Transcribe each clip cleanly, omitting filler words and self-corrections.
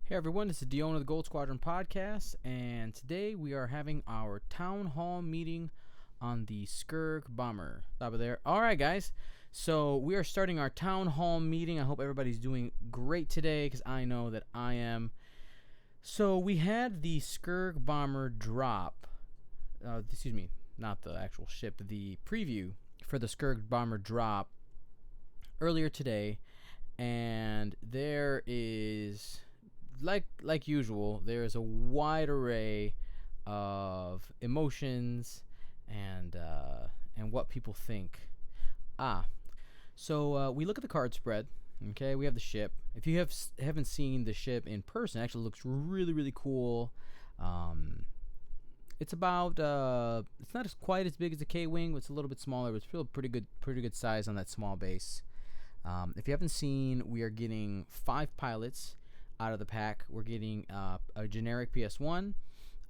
Hey everyone, this is Dion of the Gold Squadron podcast, and today we are having our town hall meeting on the Scurrg Bomber. Over there. All right, guys. So we are starting our town hall meeting. I hope everybody's doing great today, because I know that I am. So we had the Scurrg Bomber drop. Excuse me, not the actual ship. The preview for the Scurrg Bomber drop earlier today, and there is, like usual, there is a wide array of emotions and what people think. So we look at the card spread. Okay, we have the ship. If you haven't seen the ship in person, it actually looks really cool. It's about it's not quite as big as the K-wing. It's a little bit smaller, but it's still pretty good size on that small base. If you haven't seen, we are getting 5 pilots out of the pack. We're getting a generic PS1,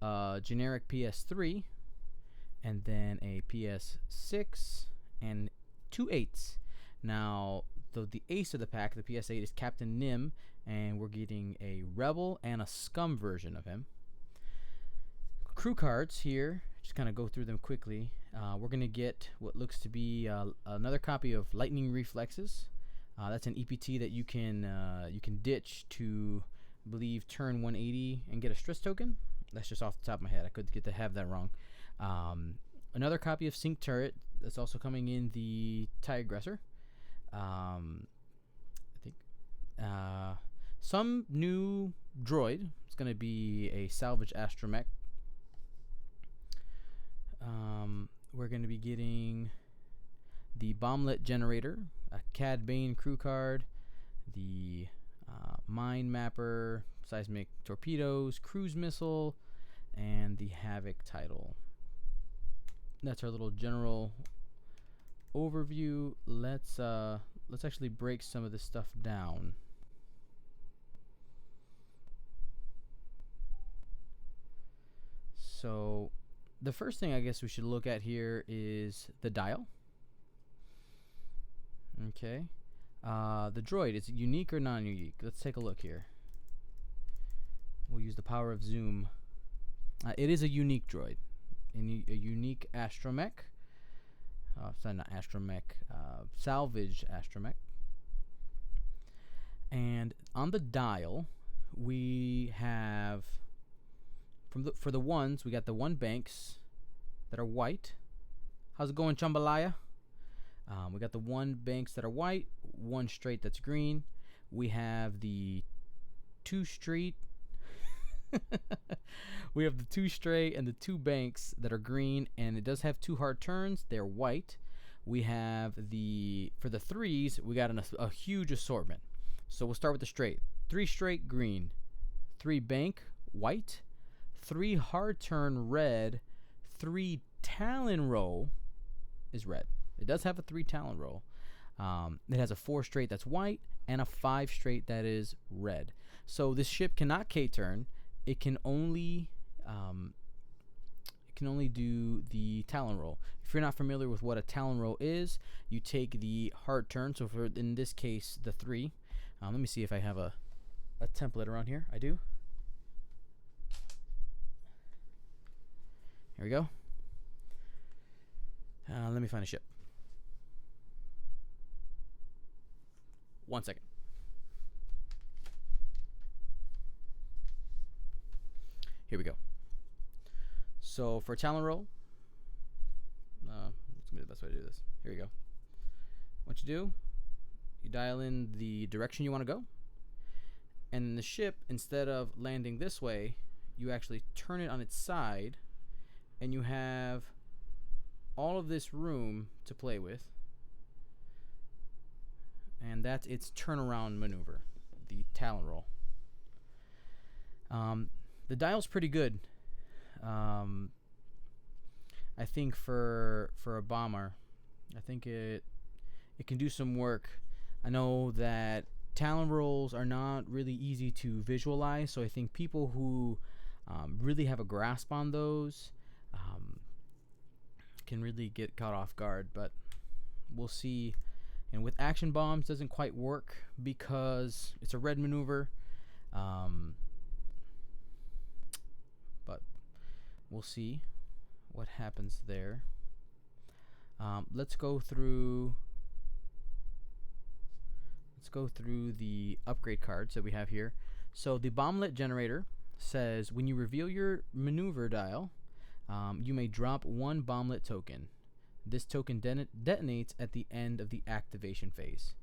a generic PS3, and then a PS6 and 2 8s. Now, the ace of the pack, the PS8, is Captain Nim, and we're getting a Rebel and a Scum version of him. Crew cards here, just kind of go through them quickly. We're going to get what looks to be another copy of Lightning Reflexes. That's an EPT that you can ditch to, I believe, turn 180 and get a stress token. That's just off the top of my head. I could have that wrong. Another copy of Sync Turret that's also coming in the TIE Aggressor. I think some new droid. It's going to be a salvage astromech. We're going to be getting the Bomblet Generator, a Cad Bane crew card, the Mine Mapper, Seismic Torpedoes, Cruise Missile, and the Havoc title. That's our little general overview. Let's actually break some of this stuff down. So the first thing I guess we should look at here is the dial. Okay. The droid, is it unique or non-unique? Let's take a look here. We'll use the power of zoom. It is a unique droid. A unique astromech. Sorry, not astromech. Salvage astromech. And on the dial, we have, for the ones, we got the 1 banks that are white. How's it going, Chambalaya? We got the 1 banks that are white, 1 straight that's green. We have the 2 straight. We have the 2 straight and the 2 banks that are green, and it does have 2 hard turns. They're white. We have for the 3s, we got a huge assortment. So we'll start with the straight. 3 straight green, 3 bank white, 3 hard turn red, 3 Talon row is red. It does have a 3 Talon row. It has a 4 straight that's white and a 5 straight that is red. So this ship cannot K-turn. It can only do the Talon roll. If you're not familiar with what a Talon roll is, you take the hard turn. So for, in this case, the 3. Let me see if I have a template around here. I do. Here we go. Let me find a ship. 1 second. Here we go. So for Talon roll, what's gonna be the best way to do this? Here we go. What you do, you dial in the direction you want to go, and the ship, instead of landing this way, you actually turn it on its side, and you have all of this room to play with. And that's its turnaround maneuver, the Talon roll. The dial's pretty good. I think for a bomber, I think it can do some work. I know that Talon rolls are not really easy to visualize, so I think people who really have a grasp on those can really get caught off guard. But we'll see. And with action bombs, doesn't quite work because it's a red maneuver. we'll see what happens there. Let's go through the upgrade cards that we have here. So the bomblet generator says when you reveal your maneuver dial, you may drop one bomblet token. This token detonates at the end of the activation phase.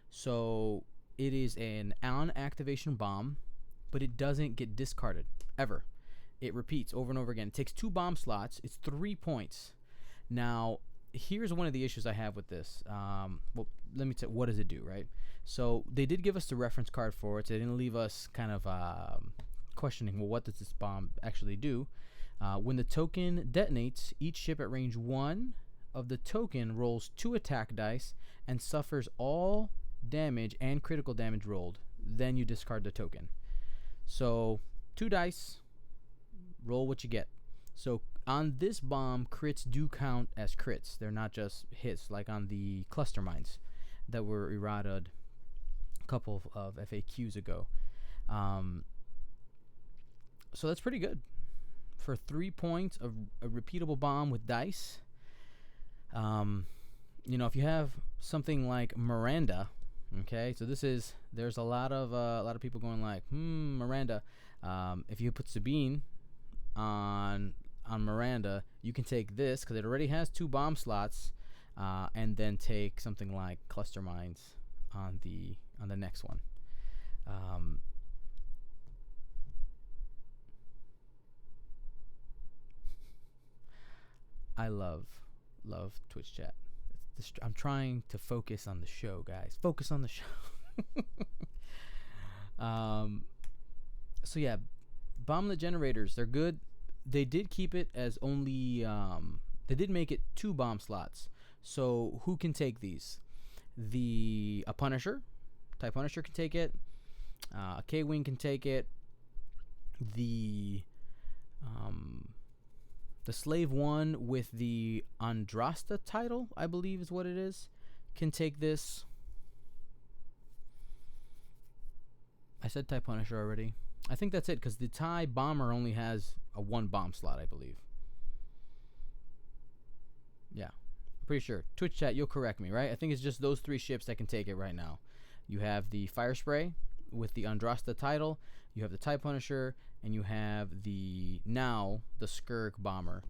So it is an on activation bomb, but it doesn't get discarded ever. It repeats over and over again. It takes 2 bomb slots. It's 3 points. Now, here's one of the issues I have with this. Well, let me tell you, what does it do, right? So they did give us the reference card for it. So they didn't leave us kind of questioning, well, what does this bomb actually do? When the token detonates, each ship at range 1 of the token rolls 2 attack dice and suffers all damage and critical damage rolled. Then you discard the token. So 2 dice, roll what you get. So on this bomb, crits do count as crits. They're not just hits like on the cluster mines that were errated a couple of FAQs ago. So that's pretty good. For 3 points of a repeatable bomb with dice, if you have something like Miranda, okay, so there's a lot of people going like, Miranda. If you put Sabine on Miranda, you can take this because it already has 2 bomb slots, and then take something like cluster mines on the next one. I love Twitch chat. I'm trying to focus on the show, guys. Focus on the show. So yeah, bomblet generators, they're good. They did keep it as only they did make it 2 bomb slots. So who can take these? A Punisher, TIE Punisher can take it. A K-Wing can take it. The Slave 1 with the Andrasta title, I believe is what it is, can take this. I said TIE Punisher already. I think that's it, because the TIE Bomber only has a 1 bomb slot, I believe. Yeah, I'm pretty sure. Twitch chat, you'll correct me, right? I think it's just those 3 ships that can take it right now. You have the Fire Spray with the Andrasta title. You have the TIE Punisher, and you have the Scurrg Bomber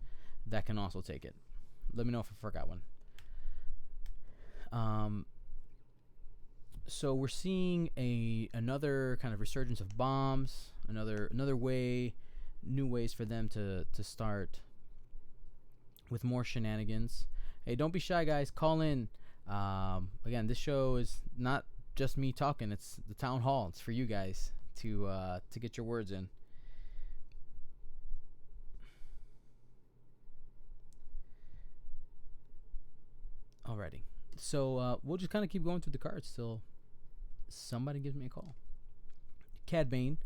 that can also take it. Let me know if I forgot one. So we're seeing another kind of resurgence of bombs, another way, new ways for them to start with more shenanigans. Hey, don't be shy, guys. Call in. Again, this show is not just me talking. It's the town hall. It's for you guys to get your words in. Alrighty. So we'll just kind of keep going through the cards till somebody gives me a call. Cad Bane,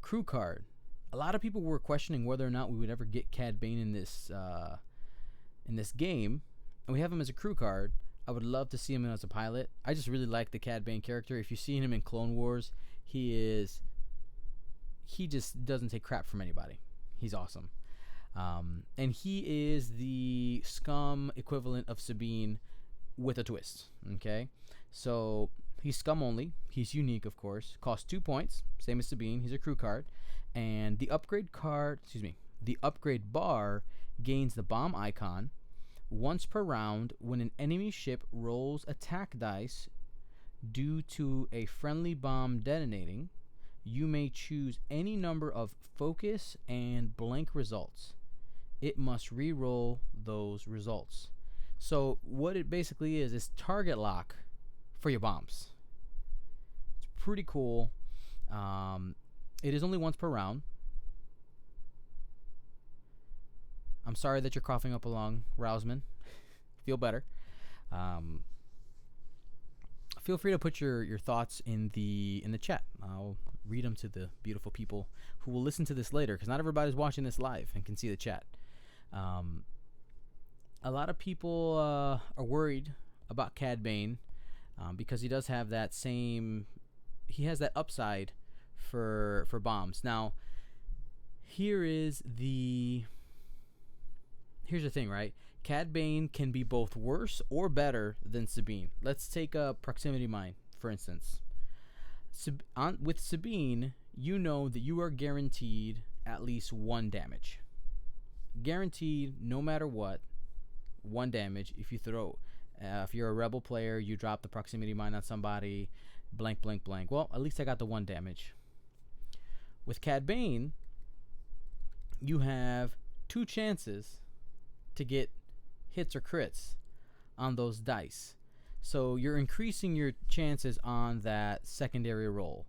crew card. A lot of people were questioning whether or not we would ever get Cad Bane in this game, and we have him as a crew card. I would love to see him as a pilot. I just really like the Cad Bane character. If you've seen him in Clone Wars, he just doesn't take crap from anybody. He's awesome. And he is the scum equivalent of Sabine with a twist. Okay, so he's scum only. He's unique, of course. Costs 2 points, same as Sabine. He's a crew card, and the upgrade bar gains the bomb icon once per round when an enemy ship rolls attack dice due to a friendly bomb detonating. You may choose any number of focus and blank results. It must re-roll those results. So what it basically is target lock for your bombs. It's pretty cool. It is only once per round. I'm sorry that you're coughing up a lung, Rousman. Feel better. Feel free to put your thoughts in the chat. I'll read them to the beautiful people who will listen to this later, because not everybody's watching this live and can see the chat. A lot of people are worried about Cad Bane because he does have that same. He has that upside for bombs. Now, here is the here's the thing, right? Cad Bane can be both worse or better than Sabine. Let's take a proximity mine, for instance. With Sabine, you know that you are guaranteed at least 1 damage. Guaranteed, no matter what, 1 damage. If you're a rebel player, you drop the proximity mine on somebody, blank, blank, blank. Well, at least I got the 1 damage. With Cad Bane, you have 2 chances to get hits or crits on those dice. So you're increasing your chances on that secondary roll.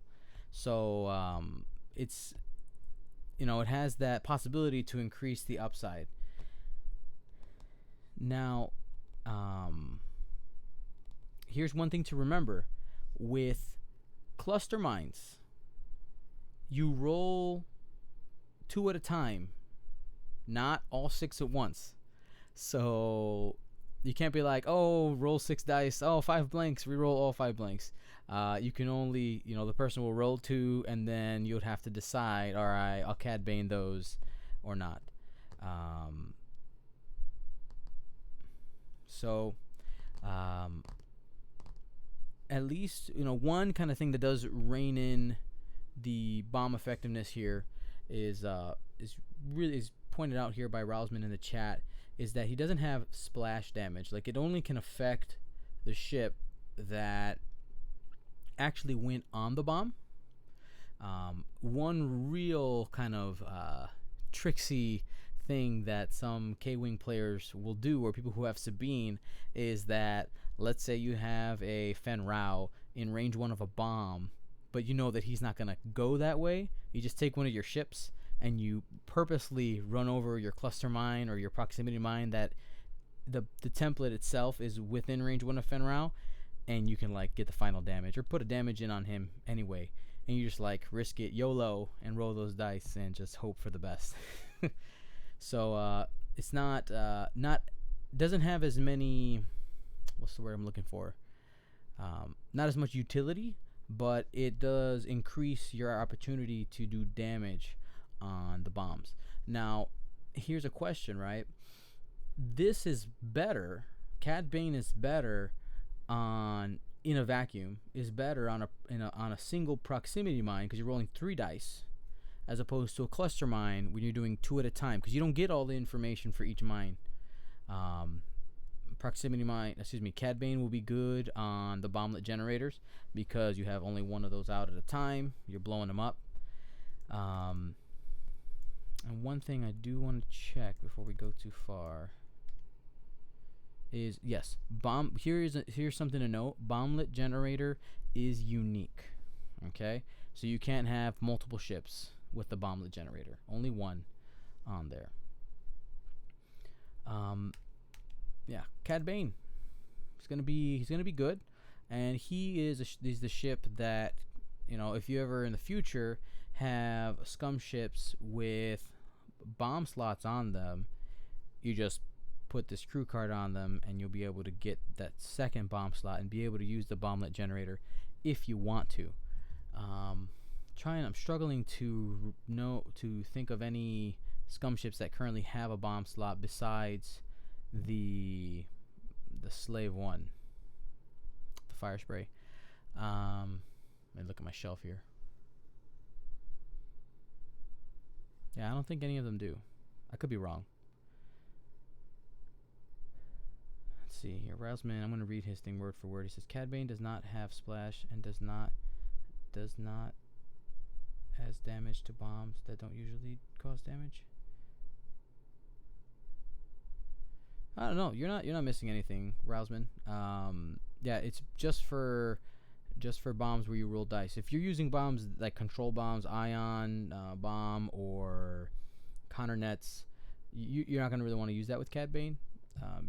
So it's, it has that possibility to increase the upside. Now, here's one thing to remember. With cluster mines, you roll 2 at a time, not all 6 at once. So you can't be like, oh, roll 6 dice, 5 blanks, reroll all 5 blanks. You can only, the person will roll 2, and then you would have to decide, all right, I'll Cad Bane those or not. So at least, one kind of thing that does rein in the bomb effectiveness here is pointed out here by Rousman in the chat, is that he doesn't have splash damage. Like, it only can affect the ship that actually went on the bomb. One real kind of tricksy thing that some K-Wing players will do, or people who have Sabine, is that, let's say you have a Fen Rao in range 1 of a bomb, but you know that he's not going to go that way. You just take one of your ships and you purposely run over your cluster mine or your proximity mine that the template itself is within range 1 of Fen Rao, and you can get the final damage or put a damage in on him anyway, and you just risk it, YOLO, and roll those dice and just hope for the best. So it's not doesn't have as many, what's the word I'm looking for, not as much utility, but it does increase your opportunity to do damage on the bombs. Now, here's a question, right? This is better. Cad Bane is better in a vacuum. Is better on a single proximity mine, because you're rolling 3 dice, as opposed to a cluster mine when you're doing 2 at a time, because you don't get all the information for each mine. Cad Bane will be good on the bomblet generators because you have only 1 of those out at a time. You're blowing them up. And one thing I do want to check before we go too far is, yes, here's something to note. Bomblet generator is unique. Okay, so you can't have multiple ships with the bomblet generator. Only 1 on there. Yeah, Cad Bane. He's gonna be good, and he's the ship that, if you ever in the future have scum ships with bomb slots on them, you just put this crew card on them, and you'll be able to get that second bomb slot and be able to use the bomblet generator if you want to. I'm struggling to think of any scum ships that currently have a bomb slot besides the Slave 1, the fire spray. Let me look at my shelf here. Yeah, I don't think any of them do. I could be wrong. Let's see here. Rousman, I'm going to read his thing word for word. He says, Cad Bane does not have splash and does not as damage to bombs that don't usually cause damage. I don't know. You're not missing anything, Rousman. Yeah, it's just for bombs where you roll dice. If you're using bombs like control bombs, ion bomb, or counter nets, you're not going to really want to use that with Cad Bane.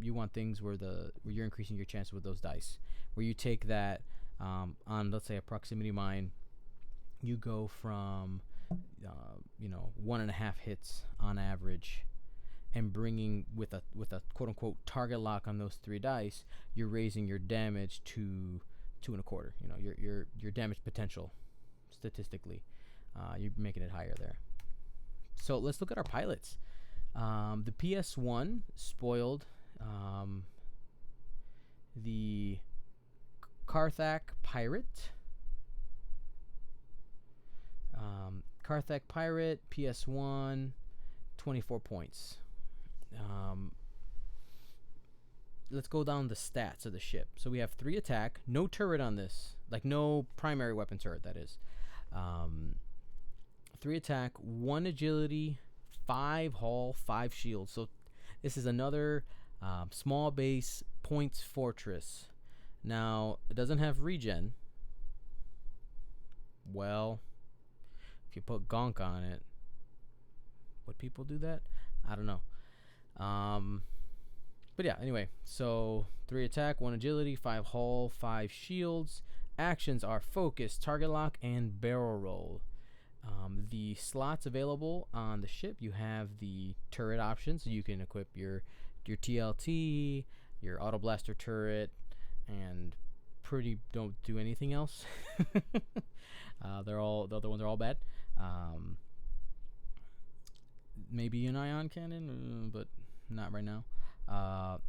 You want things where you're increasing your chances with those dice. Where you take that on, let's say, a proximity mine, you go from 1.5 hits on average, and bringing with a quote unquote target lock on those 3 dice, you're raising your damage to 2.25. Your damage potential statistically, you're making it higher there. So let's look at our pilots. The PS1 spoiled the Carthac Pirate. Carthac Pirate, PS1, 24 points. Let's go down the stats of the ship. So we have 3 attack, no turret on this, like no primary weapon turret, that is. 3 attack, 1 agility, 5 hull, 5 shields. So this is another small base points fortress. Now, it doesn't have regen. Well, if you put Gonk on it, would people do that? I don't know. But yeah, anyway, so 3 attack, 1 agility, 5 hull, 5 shields. Actions are focus, target lock, and barrel roll. The slots available on the ship, you have the turret option, so you can equip your TLT, your auto blaster turret, and pretty don't do anything else. The other ones are all bad. Maybe an ion cannon, but not right now.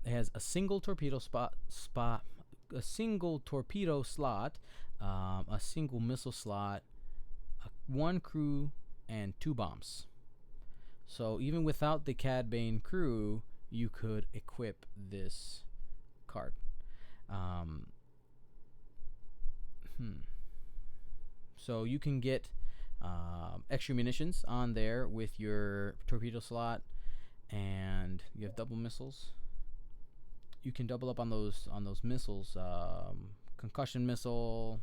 It has a single torpedo a single torpedo slot, a single missile slot, 1 crew, and 2 bombs. So even without the Cad Bane crew, you could equip this card. So you can get extra munitions on there with your torpedo slot, and you have double missiles. You can double up on those missiles. Concussion missile.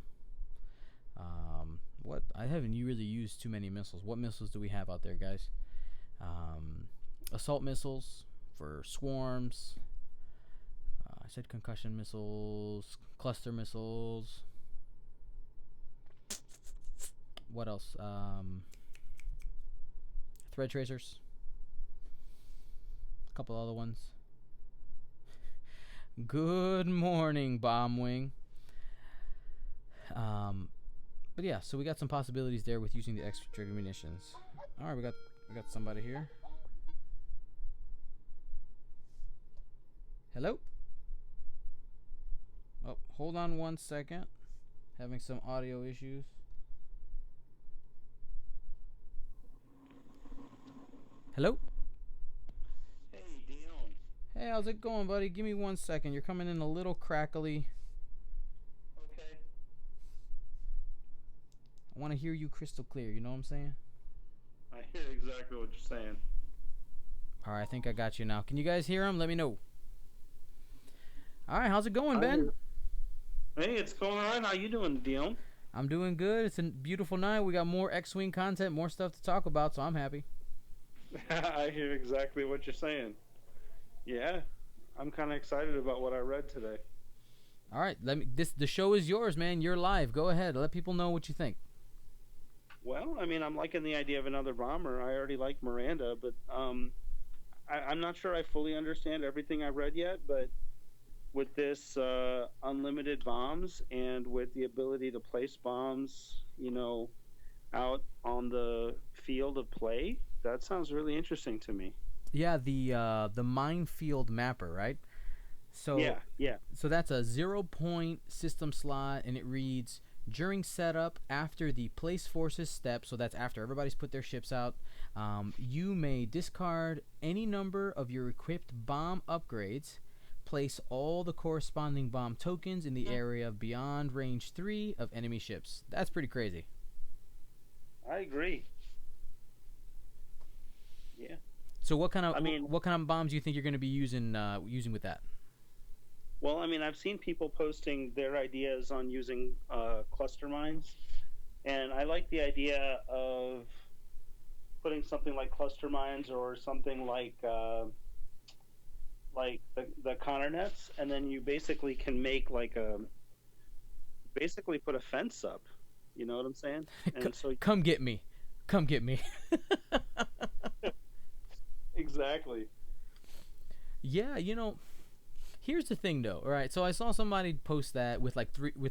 What I haven't really used too many missiles. What missiles do we have out there, guys? Assault missiles for swarms. I said concussion missiles, cluster missiles. What else? Thread tracers. A couple other ones. Good morning, Bombwing. But yeah, so we got some possibilities there with using the extra trigger munitions. All right, we got somebody here. Hello? Oh, hold on 1 second. Having some audio issues. Hello? Hey, Dion. Hey, how's it going, buddy? Give me 1 second. You're coming in a little crackly. Okay. I want to hear you crystal clear. You know what I'm saying? I hear exactly what you're saying. All right, I think I got you now. Can you guys hear him? Let me know. All right, how's it going, Ben? Hey, it's going all right. How you doing, Dion? I'm doing good. It's a beautiful night. We got more X-Wing content, more stuff to talk about, so I'm happy. I hear exactly what you're saying. Yeah, I'm kind of excited about what I read today. All right, the show is yours, man. You're live. Go ahead. Let people know what you think. Well, I mean, I'm liking the idea of another bomber. I already like Miranda, but I'm not sure I fully understand everything I read yet. But with this unlimited bombs and with the ability to place bombs, out on the field of play, that sounds really interesting to me. Yeah, the minefield mapper, right? So yeah. So that's a 0-point system slot, and it reads during setup after the place forces step. So that's after everybody's put their ships out. You may discard any number of your equipped bomb upgrades. Place all the corresponding bomb tokens in the area beyond range 3 of enemy ships. That's pretty crazy. I agree. Yeah. So what kind of bombs do you think you're going to be using with that? Well, I mean, I've seen people posting their ideas on using cluster mines, and I like the idea of putting something like cluster mines or something like the Connor nets, and then you basically can make basically put a fence up. You know what I'm saying? And so come get me. Exactly. Yeah, here's the thing though. All right, so I saw somebody post that with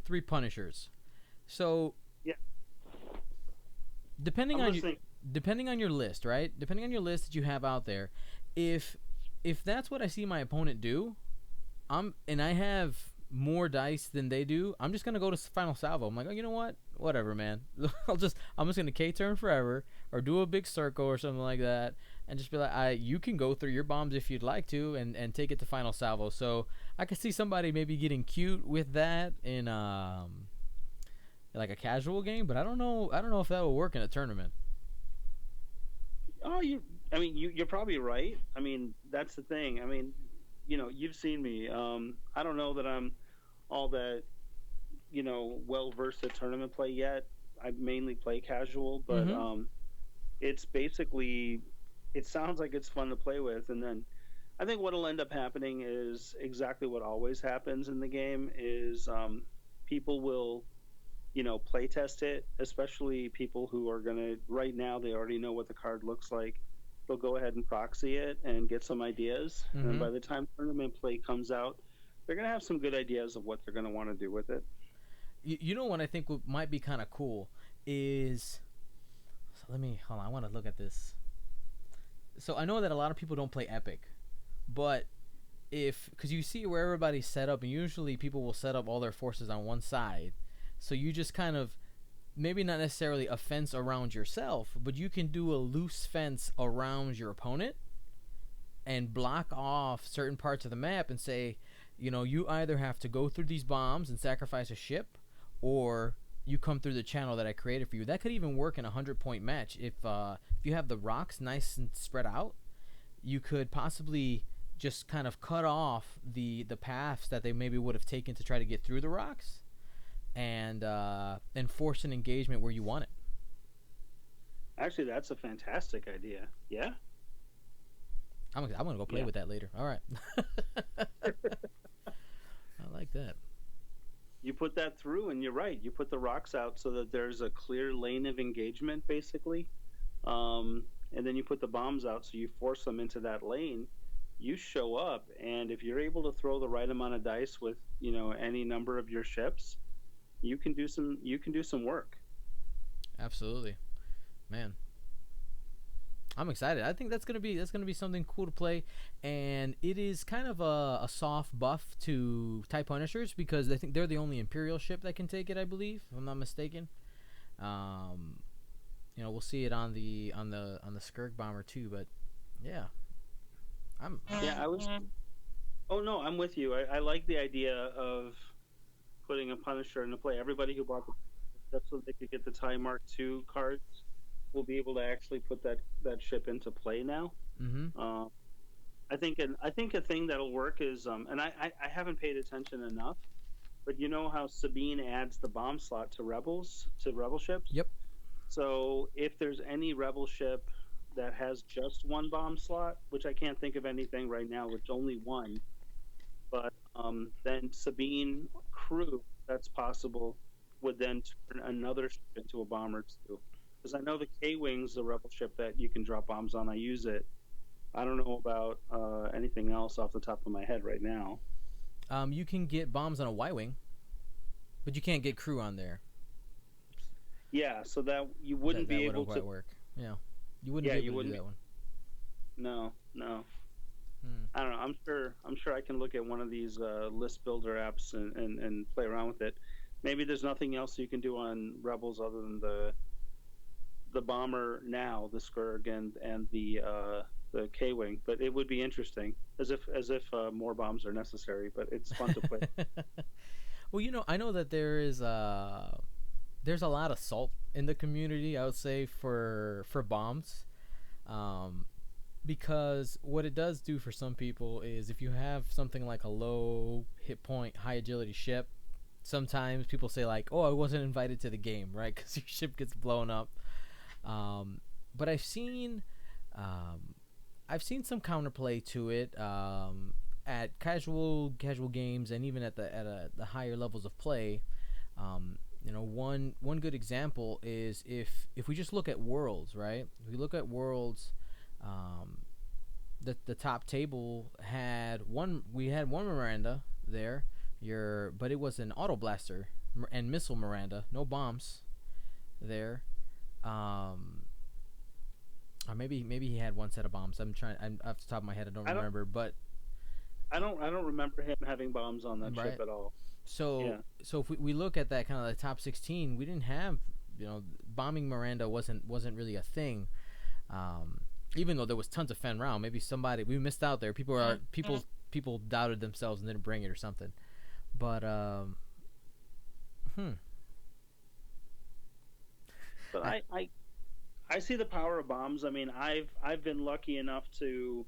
three Punishers. So yeah, depending on your list, right? Depending on your list that you have out there, if that's what I see my opponent do, and I have more dice than they do, I'm just gonna go to final salvo. I'm like, oh, you know what? Whatever, man. I'm just gonna K turn forever, or do a big circle or something like that, and just be like, you can go through your bombs if you'd like to, and take it to final salvo. So I could see somebody maybe getting cute with that in like a casual game, but I don't know. I don't know if that will work in a tournament. Oh, I mean, you're probably right. I mean, that's the thing. I mean, you've seen me. I don't know that I'm all that, well versed at tournament play yet. I mainly play casual, but Mm-hmm. it's basically, it sounds like it's fun to play with. And then I think what'll end up happening is exactly what always happens in the game is people will, play test it, especially people who are going to, right now, they already know what the card looks like. They'll go ahead and proxy it and get some ideas. And Mm-hmm. by the time tournament play comes out, they're going to have some good ideas of what they're going to want to do with it. You know what I think might be kind of cool is, so let me hold on. I want to look at this. So I know that a lot of people don't play Epic, but if because you see where everybody's set up, and usually people will set up all their forces on one side, so you just kind of maybe not necessarily a fence around yourself, but you can do a loose fence around your opponent and block off certain parts of the map and say, you either have to go through these bombs and sacrifice a ship, or you come through the channel that I created for you. That could even work in a 100-point match if you have the rocks nice and spread out. You could possibly just kind of cut off the paths that they maybe would have taken to try to get through the rocks, and force an engagement where you want it. Actually, that's a fantastic idea. Yeah. I'm gonna go play Yeah. with that later. All right. I like that. You put that through, and you're right. You put the rocks out so that there's a clear lane of engagement, basically. And then you put the bombs out, so you force them into that lane. You show up, and if you're able to throw the right amount of dice with any number of your ships, you can do some work. Absolutely, man. I'm excited. I think that's gonna be something cool to play, and it is kind of a soft buff to TIE Punishers because I think they're the only Imperial ship that can take it. I believe, if I'm not mistaken. Um, we'll see it on the Scurrg Bomber too, but yeah, I'm Yeah, I was. Oh no, I'm with you. I like the idea of putting a Punisher into play. Everybody who bought the that's so they could get the TIE Mark II cards will be able to actually put that ship into play now. mm-hmm. Uh, I think a thing that'll work is and I haven't paid attention enough, but you know how Sabine adds the bomb slot to rebel ships. Yep. So if there's any rebel ship that has just one bomb slot, which I can't think of anything right now, with only one, but then Sabine crew, that's possible, would then turn another ship into a bomber too. Because I know the K-Wing's the rebel ship that you can drop bombs on. I use it. I don't know about anything else off the top of my head right now. You can get bombs on a Y-wing, but you can't get crew on there. Yeah, so that you That wouldn't that be wouldn't able to. quite work. Yeah, you wouldn't Yeah, be you able to do wouldn't. that one. No, no. Hmm. I don't know. I'm sure I can look at one of these list builder apps and play around with it. Maybe there's nothing else you can do on Rebels other than the bomber now, the Scurrg and the K-wing. But it would be interesting, as if more bombs are necessary. But it's fun to play. Well, I know that there's a lot of salt in the community. I would say for bombs, um, because what it does do for some people is if you have something like a low hit point, high agility ship, sometimes people say like, "Oh, I wasn't invited to the game," right? Because your ship gets blown up. But um, I've seen some counterplay to it at casual games and even at the higher levels of play. One good example is if we just look at worlds, right? If we look at worlds, um, the top table had one. We had one Miranda there, but it was an auto blaster and missile Miranda, no bombs there. Um, Or maybe he had one set of bombs. I'm off the top of my head. I don't I don't remember, but I don't remember him having bombs on that right. ship at all. So Yeah. so if we look at that kind of the top 16, we didn't have, bombing Miranda wasn't really a thing. Um, Even though there was tons of Fen Rao, maybe somebody we missed out there. People doubted themselves and didn't bring it or something. But hmm. But I, I see the power of bombs. I mean, I've been lucky enough to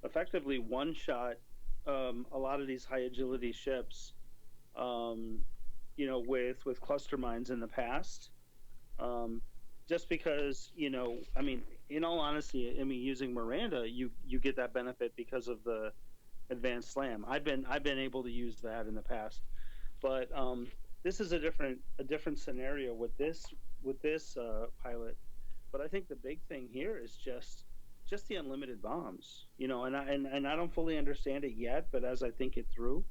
effectively one shot a lot of these high agility ships, um, with cluster mines in the past. Um, just because, I mean, in all honesty, I mean, using Miranda, you get that benefit because of the advanced slam. I've been able to use that in the past, but this is a different scenario with this pilot. But I think the big thing here is just the unlimited bombs, and I don't fully understand it yet, but as I think it through,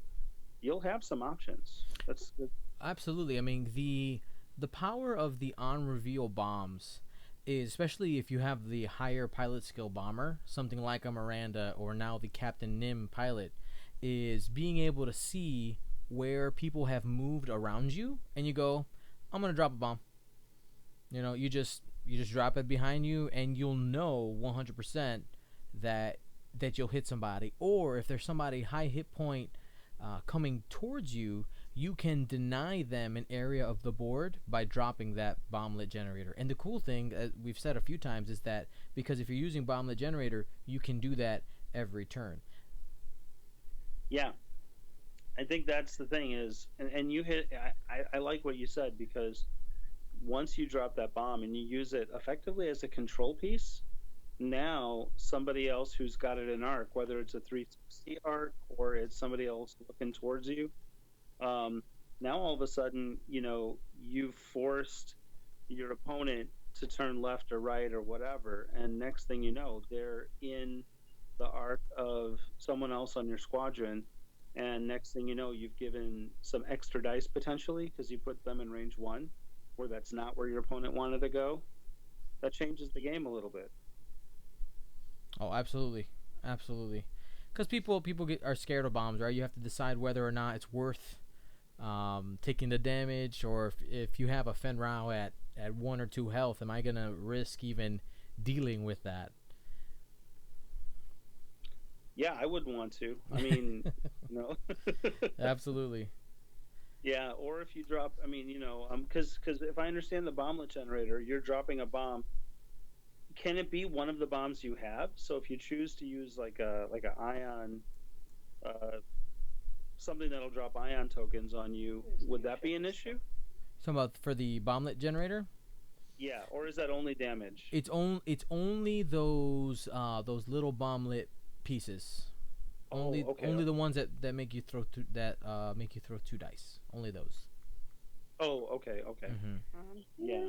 you'll have some options. That's good. Absolutely. I mean, the power of the on reveal bombs is, especially if you have the higher pilot skill bomber, something like a Miranda or now the Captain Nim pilot, is being able to see where people have moved around you, and you go, I'm gonna drop a bomb. You just drop it behind you, and you'll know 100% that you'll hit somebody. Or if there's somebody high hit point coming towards you, you can deny them an area of the board by dropping that bomblet generator. And the cool thing, as we've said a few times, is that because if you're using bomblet generator, you can do that every turn. Yeah, I think that's the thing is, and you hit. I like what you said because once you drop that bomb and you use it effectively as a control piece, now somebody else who's got it in arc, whether it's a 360 arc or it's somebody else looking towards you, um, now all of a sudden, you've forced your opponent to turn left or right or whatever, and next thing you know, they're in the arc of someone else on your squadron, and next thing you know, you've given some extra dice potentially because you put them in range one, where that's not where your opponent wanted to go. That changes the game a little bit. Oh, absolutely, absolutely. Because are scared of bombs, right? You have to decide whether or not it's worth taking the damage, or if you have a Fen Rao at 1 or 2 health, am I gonna risk even dealing with that? Yeah, I wouldn't want to. I mean, Absolutely. yeah. Or if you drop, I mean, because if I understand the bomblet generator, you're dropping a bomb. Can it be one of the bombs you have? So if you choose to use like a ion, uh, something that'll drop ion tokens on you, would that be an issue? So about for the bomblet generator, Yeah, or is that only damage? it's only those little bomblet pieces. Oh, okay. Only the ones that make you throw make you throw 2 dice. Only those. Oh, okay, okay. Mm-hmm. Yeah.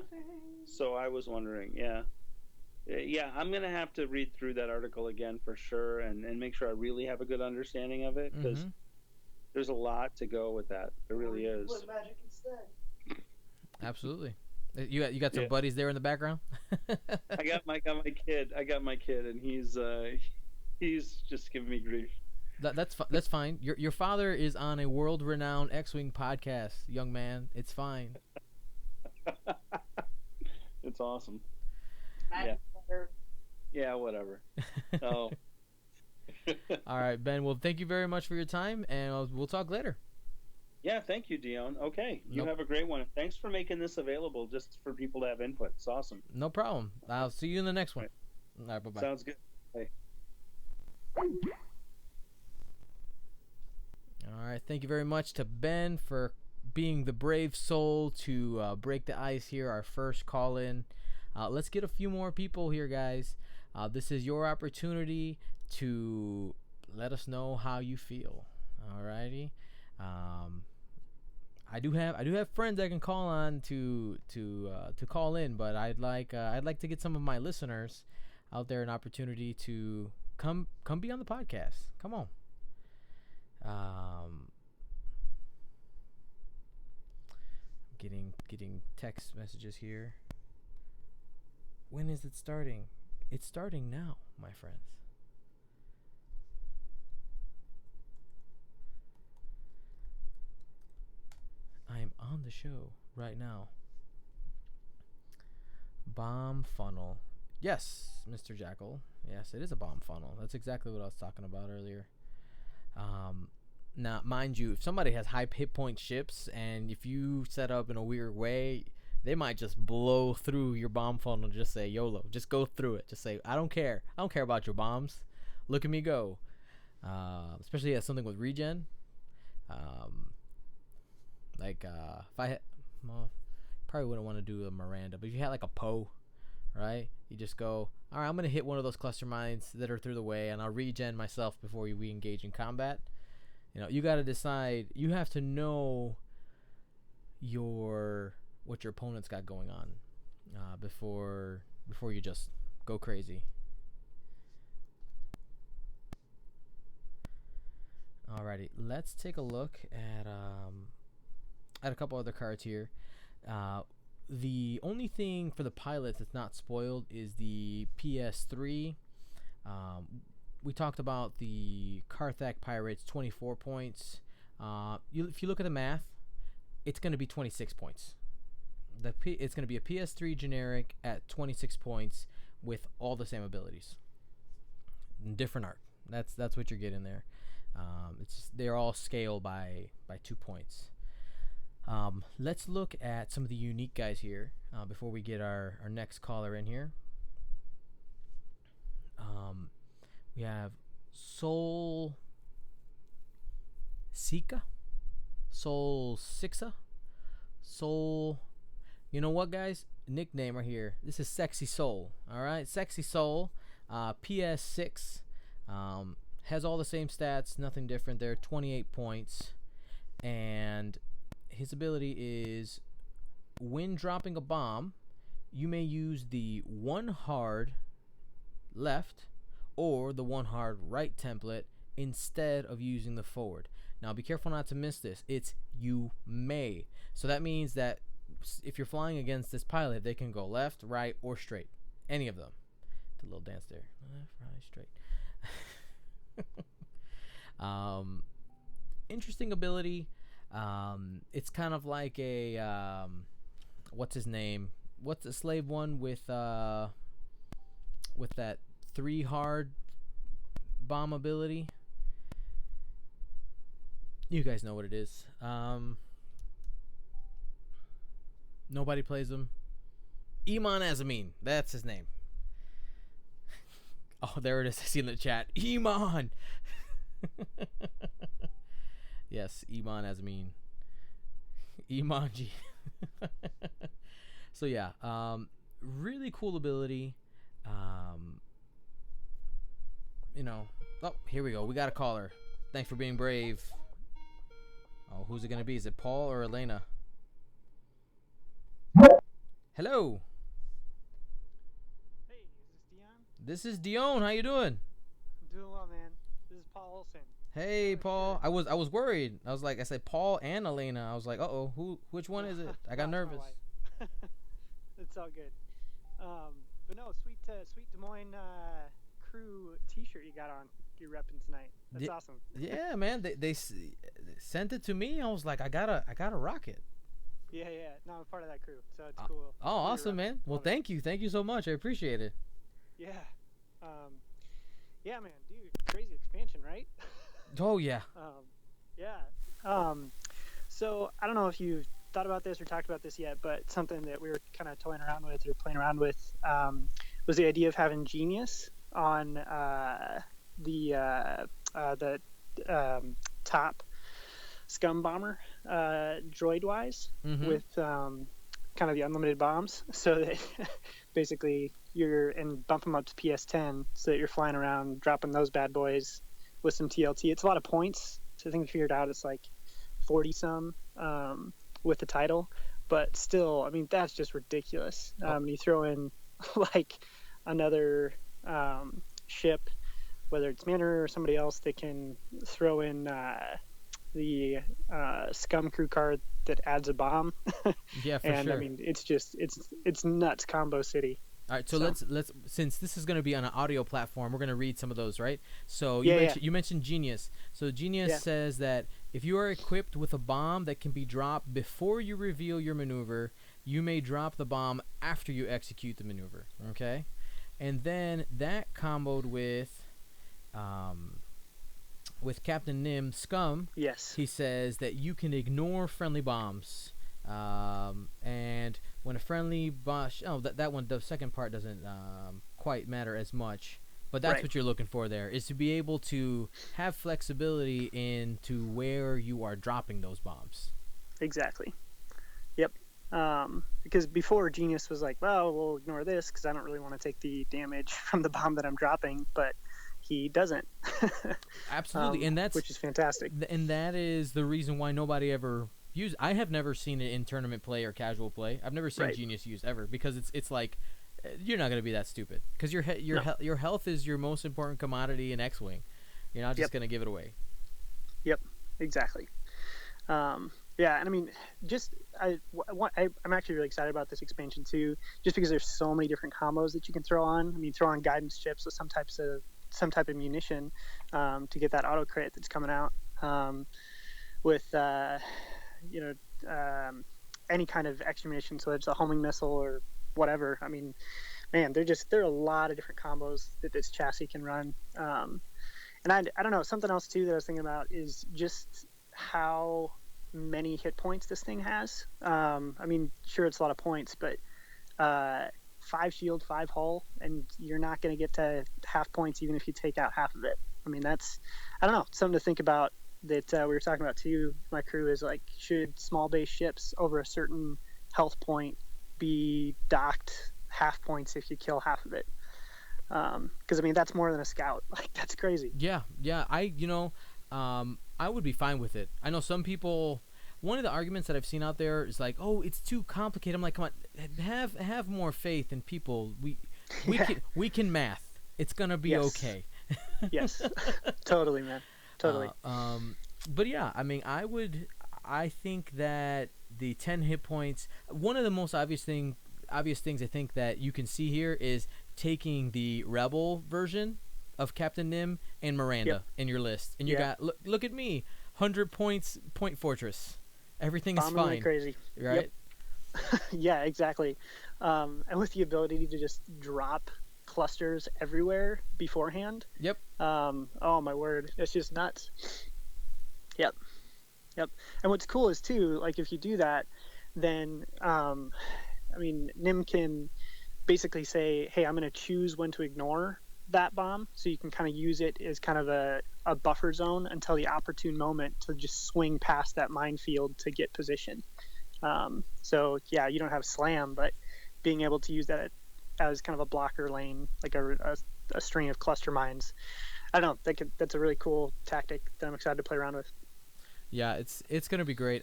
So I was wondering, yeah. Yeah, I'm going to have to read through that article again for sure and make sure I really have a good understanding of it because Mm-hmm. there's a lot to go with that. There really is. Put magic instead. Absolutely. You got some Yeah. buddies there in the background. I got my kid, and he's just giving me grief. That's fine. Your father is on a world renowned X-wing podcast, young man. It's fine. It's awesome. Magic butter. Yeah, whatever. Oh. All right, Ben. Well, thank you very much for your time, and we'll talk later. Yeah, thank you, Dion. Okay, you Nope. have a great one. Thanks for making this available just for people to have input. It's awesome. No problem. I'll see you in the next one. Right. All right, bye-bye. Sounds good. Bye. All right, thank you very much to Ben for being the brave soul to break the ice here, our first call in. Let's get a few more people here, guys. This is your opportunity to let us know how you feel. Alrighty. I do have friends I can call on to call in, but I'd like to get some of my listeners out there an opportunity to come be on the podcast. Come on. Getting text messages here. When is it starting? It's starting now, my friends. I am on the show right now. Bomb funnel. Yes, Mr. Jackal. Yes, it is a bomb funnel. That's exactly what I was talking about earlier. Now, mind you, if somebody has high hit point ships, and if you set up in a weird way, they might just blow through your bomb funnel and just say YOLO. Just go through it. Just say, I don't care. I don't care about your bombs. Look at me go. Especially as something with regen. If I had, well, probably wouldn't want to do a Miranda, but if you had like a Poe, right? You just go, all right, I'm going to hit one of those cluster mines that are through the way, and I'll regen myself before we engage in combat. You got to decide. You have to know what your opponent's got going on before you just go crazy. Alrighty, let's take a look at a couple other cards here. The only thing for the pilots that's not spoiled is the PS3. We talked about the Carthag Pirates, 24 points. If you look at the math, it's going to be 26 points. It's going to be a PS3 generic at 26 points with all the same abilities. Different art. That's what you're getting there. They're all scaled by 2 points. Let's look at some of the unique guys here before we get our next caller in here. We have Soul Sika, Soul Sixa, Soul. You know what, guys? Nickname right here. This is Sexy Soul. All right, Sexy Soul. PS6 has all the same stats, nothing different there. 28 points, and his ability is when dropping a bomb, you may use the one hard left or the one hard right template instead of using the forward. Now be careful not to miss this. It's you may. So that means that if you're flying against this pilot, they can go left, right, or straight. Any of them. The little dance there. Left, right, straight. Interesting ability. It's kind of like a what's his name? What's the slave one with that 3 hard bomb ability? You guys know what it is. Nobody plays him. Iman Azamin, that's his name. Oh, there it is. I see in the chat. Iman. Yes, Iman Azamin. Imanji. So yeah, really cool ability. Oh, here we go. We got a caller. Thanks for being brave. Oh, who's it gonna be? Is it Paul or Elena? Hello. Hey, is this Dion? This is Dion. How you doing? I'm doing well, man. This is Paul Olsen. Hey, Paul. I was worried. I said Paul and Elena. I was like, which one is it? I got nervous. It's all good. But no, sweet Des Moines crew T-shirt you got on. You're repping tonight. That's awesome. Yeah, man. They sent it to me. I was like, I gotta rock it. Yeah. No, I'm part of that crew, so it's cool. Oh, awesome, man. Well, thank you so much. I appreciate it. Yeah. Yeah, man, dude, crazy expansion, right? Oh yeah. So I don't know if you've thought about this or talked about this yet, but something that we were kind of toying around with or playing around with was the idea of having Genius on the top Scum Bomber droid wise with kind of the unlimited bombs, so that basically and bump them up to PS10 so that you're flying around dropping those bad boys with some TLT. It's a lot of points. So I think we figured out it's like 40 some with the title, but still, I mean, that's just ridiculous. You throw in like another ship, whether it's Manor or somebody else, that can throw in the Scum crew card that adds a bomb. Yeah, for and sure. I mean, it's just it's nuts combo city. All right, so let's since this is going to be on an audio platform, we're going to read some of those, right? So you mentioned Genius. So Genius says that if you are equipped with a bomb that can be dropped before you reveal your maneuver, you may drop the bomb after you execute the maneuver. Okay, and then that comboed with Captain Nim Scum. Yes. He says that you can ignore friendly bombs. And when a friendly boss, that one, the second part doesn't quite matter as much, but that's what you're looking for there, is to be able to have flexibility into where you are dropping those bombs. Exactly. Yep. Because before Genius was like, well, we'll ignore this because I don't really want to take the damage from the bomb that I'm dropping, but he doesn't. Absolutely, and that's, which is fantastic. And that is the reason why nobody ever used. I have never seen it in tournament play or casual play. I've never seen Genius used ever, because it's like, you're not gonna be that stupid, because your health is your most important commodity in X-Wing. You're not just gonna give it away. Yep, exactly. Yeah, and I mean, I'm actually really excited about this expansion too, just because there's so many different combos that you can throw on. I mean, throw on guidance chips with some type of munition to get that auto crit that's coming out. With any kind of extra munition, so it's a homing missile or whatever. I mean, man, there are a lot of different combos that this chassis can run. And I don't know, something else too that I was thinking about is just how many hit points this thing has. I mean, sure, it's a lot of points, but 5 shield, 5 hull, and you're not going to get to half points even if you take out half of it. I mean, that's, I don't know, something to think about that we were talking about too. My crew is like, should small base ships over a certain health point be docked half points if you kill half of it? Because I mean, that's more than a scout. Like, that's crazy. Yeah. I would be fine with it. I know some people. One of the arguments that I've seen out there is like, "Oh, it's too complicated." I'm like, "Come on, have more faith in people. We can math. It's gonna be okay." Yes, totally, man. Totally. But yeah, I mean, I think that the 10 hit points. One of the most obvious things I think that you can see here is taking the Rebel version of Captain Nim and Miranda in your list, and you got look at me, 100 points, Point Fortress. Everything is fine. Like crazy, right? Yep. Yeah, exactly. And with the ability to just drop clusters everywhere beforehand. Yep. Oh my word, it's just nuts. Yep. And what's cool is too, like, if you do that, then I mean, Nim can basically say, hey, I'm going to choose when to ignore that bomb, so you can kind of use it as kind of a buffer zone until the opportune moment to just swing past that minefield to get position. So yeah, you don't have slam, but being able to use that as kind of a blocker lane, like a string of cluster mines. I don't know, that's a really cool tactic that I'm excited to play around with. Yeah, it's gonna be great.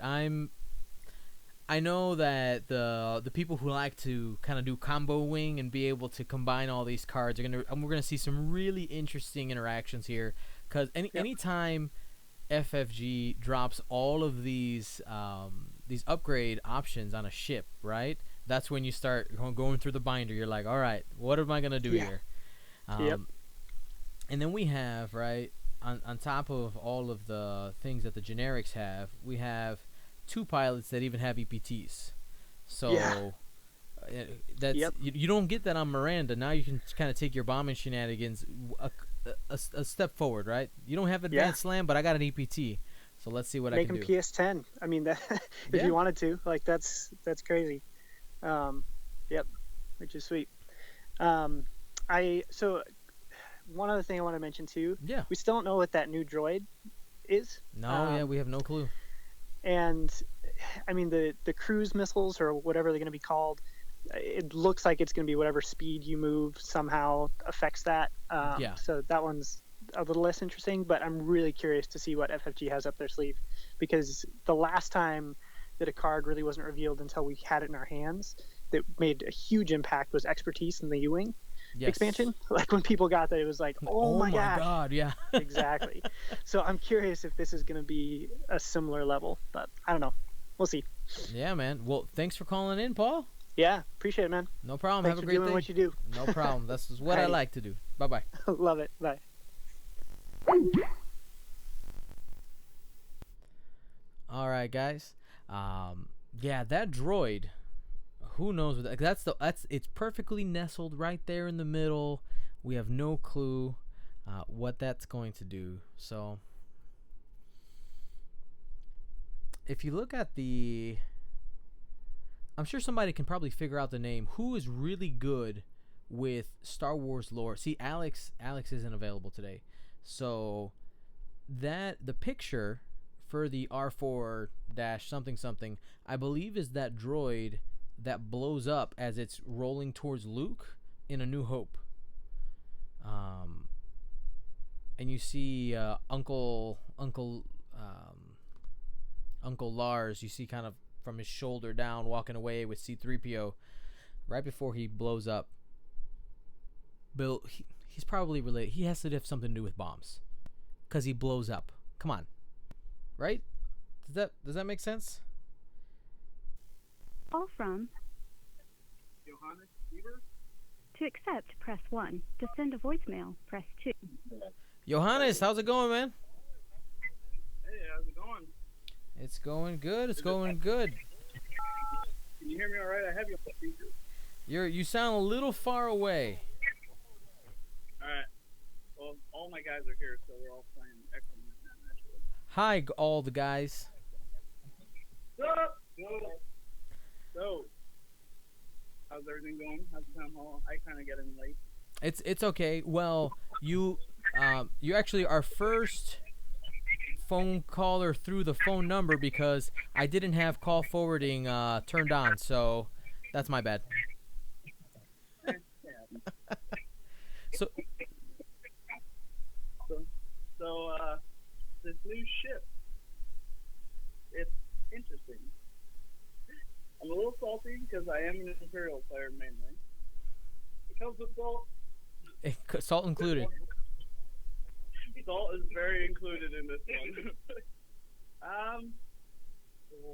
I know that the people who like to kind of do combo wing and be able to combine all these cards we're gonna see some really interesting interactions here, because anytime FFG drops all of these upgrade options on a ship, right? That's when you start going through the binder. You're like, all right, what am I gonna do here? And then we have, right, on top of all of the things that the generics have, we have 2 pilots that even have EPTs. So that's you don't get that on Miranda. Now you can kind of take your bombing shenanigans a step forward, right? You don't have advanced slam, but I got an EPT. So let's see what I can do. Make him PS10. I mean, that, if you wanted to, like, that's crazy. Which is sweet. So one other thing I want to mention too. Yeah. We still don't know what that new droid is. No, we have no clue. And I mean, the cruise missiles, or whatever they're going to be called, it looks like it's going to be whatever speed you move somehow affects that. So that one's a little less interesting, but I'm really curious to see what FFG has up their sleeve, because the last time that a card really wasn't revealed until we had it in our hands that made a huge impact was Expertise in the U-Wing expansion. Like, when people got that, it was like, oh my god, yeah. Exactly. So I'm curious if this is going to be a similar level, but I don't know. We'll see. Yeah, man. Well, thanks for calling in, Paul. Yeah, appreciate it, man. No problem. Thanks Have a for great doing day. what you do. No problem. That's what I Alrighty. like to do. Bye-bye. Love it. Bye. All right, guys. Yeah, that droid. Who knows what that's it's perfectly nestled right there in the middle. We have no clue what that's going to do. So if you look at the, I'm sure somebody can probably figure out the name. Who is really good with Star Wars lore? See, Alex isn't available today, so that the picture for the R4 dash something something, I believe, is that droid that blows up as it's rolling towards Luke in A New Hope. And you see Uncle Lars. You see kind of from his shoulder down, walking away with C-3PO right before he blows up. Bill, he's probably related. He has to have something to do with bombs, cause he blows up. Come on, right? Does that make sense? Call from Johannes Bieber. To accept, press 1. To send a voicemail, press 2. Johannes, how's it going, man? Hey, how's it going? It's going good. It's going good. Can you hear me all right? I have you on speaker. You sound a little far away. All right. Well, all my guys are here, so we're all playing excellent right now, actually. Hi, all the guys. So, how's everything going? How's the town hall? I kind of get in late. It's okay. Well, you actually our first phone caller through the phone number because I didn't have call forwarding turned on, so that's my bad. So this new ship, it's interesting. I'm a little salty because I am an Imperial player mainly. It comes with salt. Salt included. Salt is very included in this one.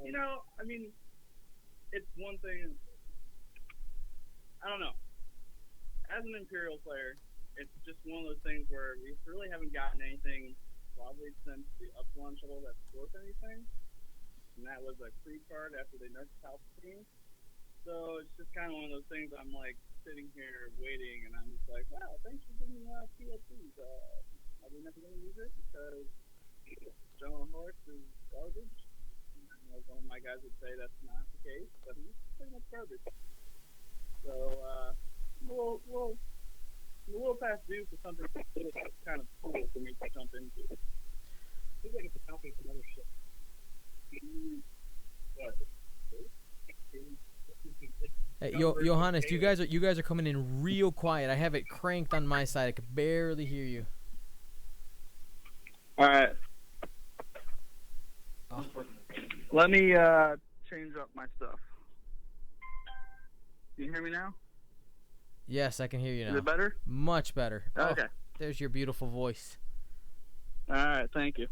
You know, I mean, it's one thing. I don't know. As an Imperial player, it's just one of those things where we really haven't gotten anything probably since the Upsilon shuttle that's worth anything. And that was a Creed card after they nerfed Palpatine. So it's just kind of one of those things. I'm like sitting here waiting, and I'm just like, wow, thanks for giving me PLCs. Are we never going to use it because General Horse is garbage? I know one of my guys would say that's not the case, but he's pretty much garbage. So we'll past due for something that's kind of cool for me to jump into. Seems like it's a company for another ship. Hey, Johannes, you guys are coming in real quiet. I have it cranked on my side. I can barely hear you. All right. Oh. Let me change up my stuff. Can you hear me now? Yes, I can hear you now. Is it better? Much better. Okay. Oh, there's your beautiful voice. All right, thank you.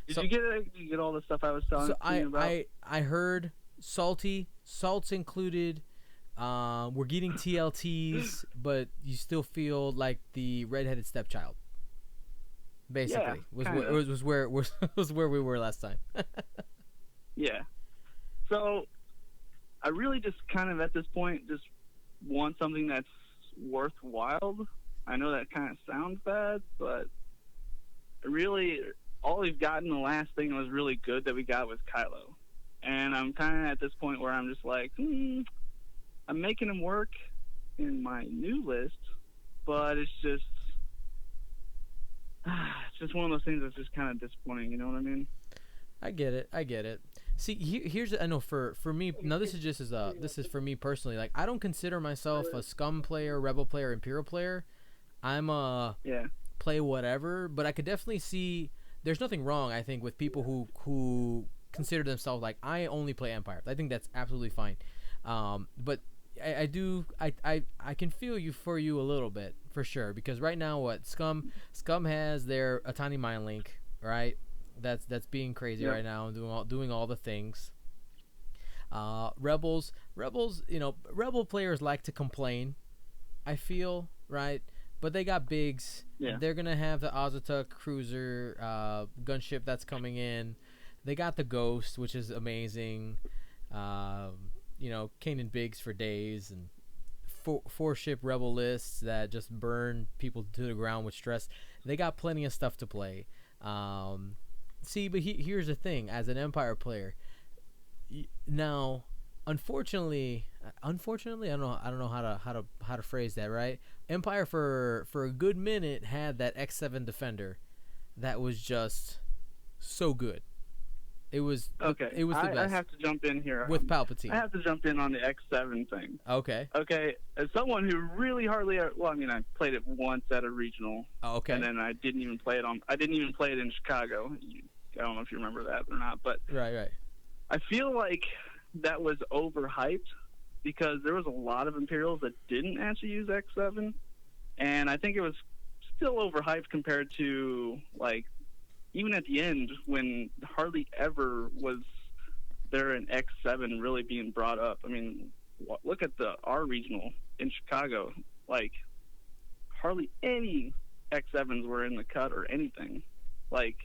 Did you get it? Did you get all the stuff I was telling you about? I heard salty, salt's included. We're getting TLTs, but you still feel like the redheaded stepchild. Basically, was where we were last time. Yeah. So, I really just kind of at this point just want something that's worthwhile. I know that kind of sounds bad, but really, all we've gotten, the last thing that was really good that we got was Kylo. And I'm kind of at this point where I'm just like, I'm making him work in my new list, but it's just one of those things that's just kind of disappointing. You know what I mean? I get it. See, here's I know for me. Now this is for me personally. Like, I don't consider myself a scum player, rebel player, imperial player. I'm a play whatever, but I could definitely see there's nothing wrong. I think with people who consider themselves like, I only play Empire. I think that's absolutely fine. But I can feel you a little bit for sure, because right now what Scum has their Atani Mind Link, right? That's being crazy right now and doing all the things. Rebels, Rebel players like to complain, I feel, right? But they got bigs. Yeah. They're going to have the Azotuk cruiser gunship that's coming in. They got the Ghost, which is amazing. Caning bigs for days, and four ship Rebel lists that just burn people to the ground with stress. They got plenty of stuff to play. But here's the thing: as an Empire player, now, unfortunately, I don't know how to phrase that, right? Empire for a good minute had that X7 Defender that was just so good. It was okay. It was the best. I have to jump in here with Palpatine. I have to jump in on the X7 thing. Okay. Okay. As someone who really hardly, I played it once at a regional. Oh, okay. And then I didn't even play it in Chicago. I don't know if you remember that or not, but right. I feel like that was overhyped because there was a lot of Imperials that didn't actually use X7, and I think it was still overhyped compared to, like, even at the end when hardly ever was there an X7 really being brought up. I mean, look at our regional in Chicago. Like, hardly any X7s were in the cut or anything. Like,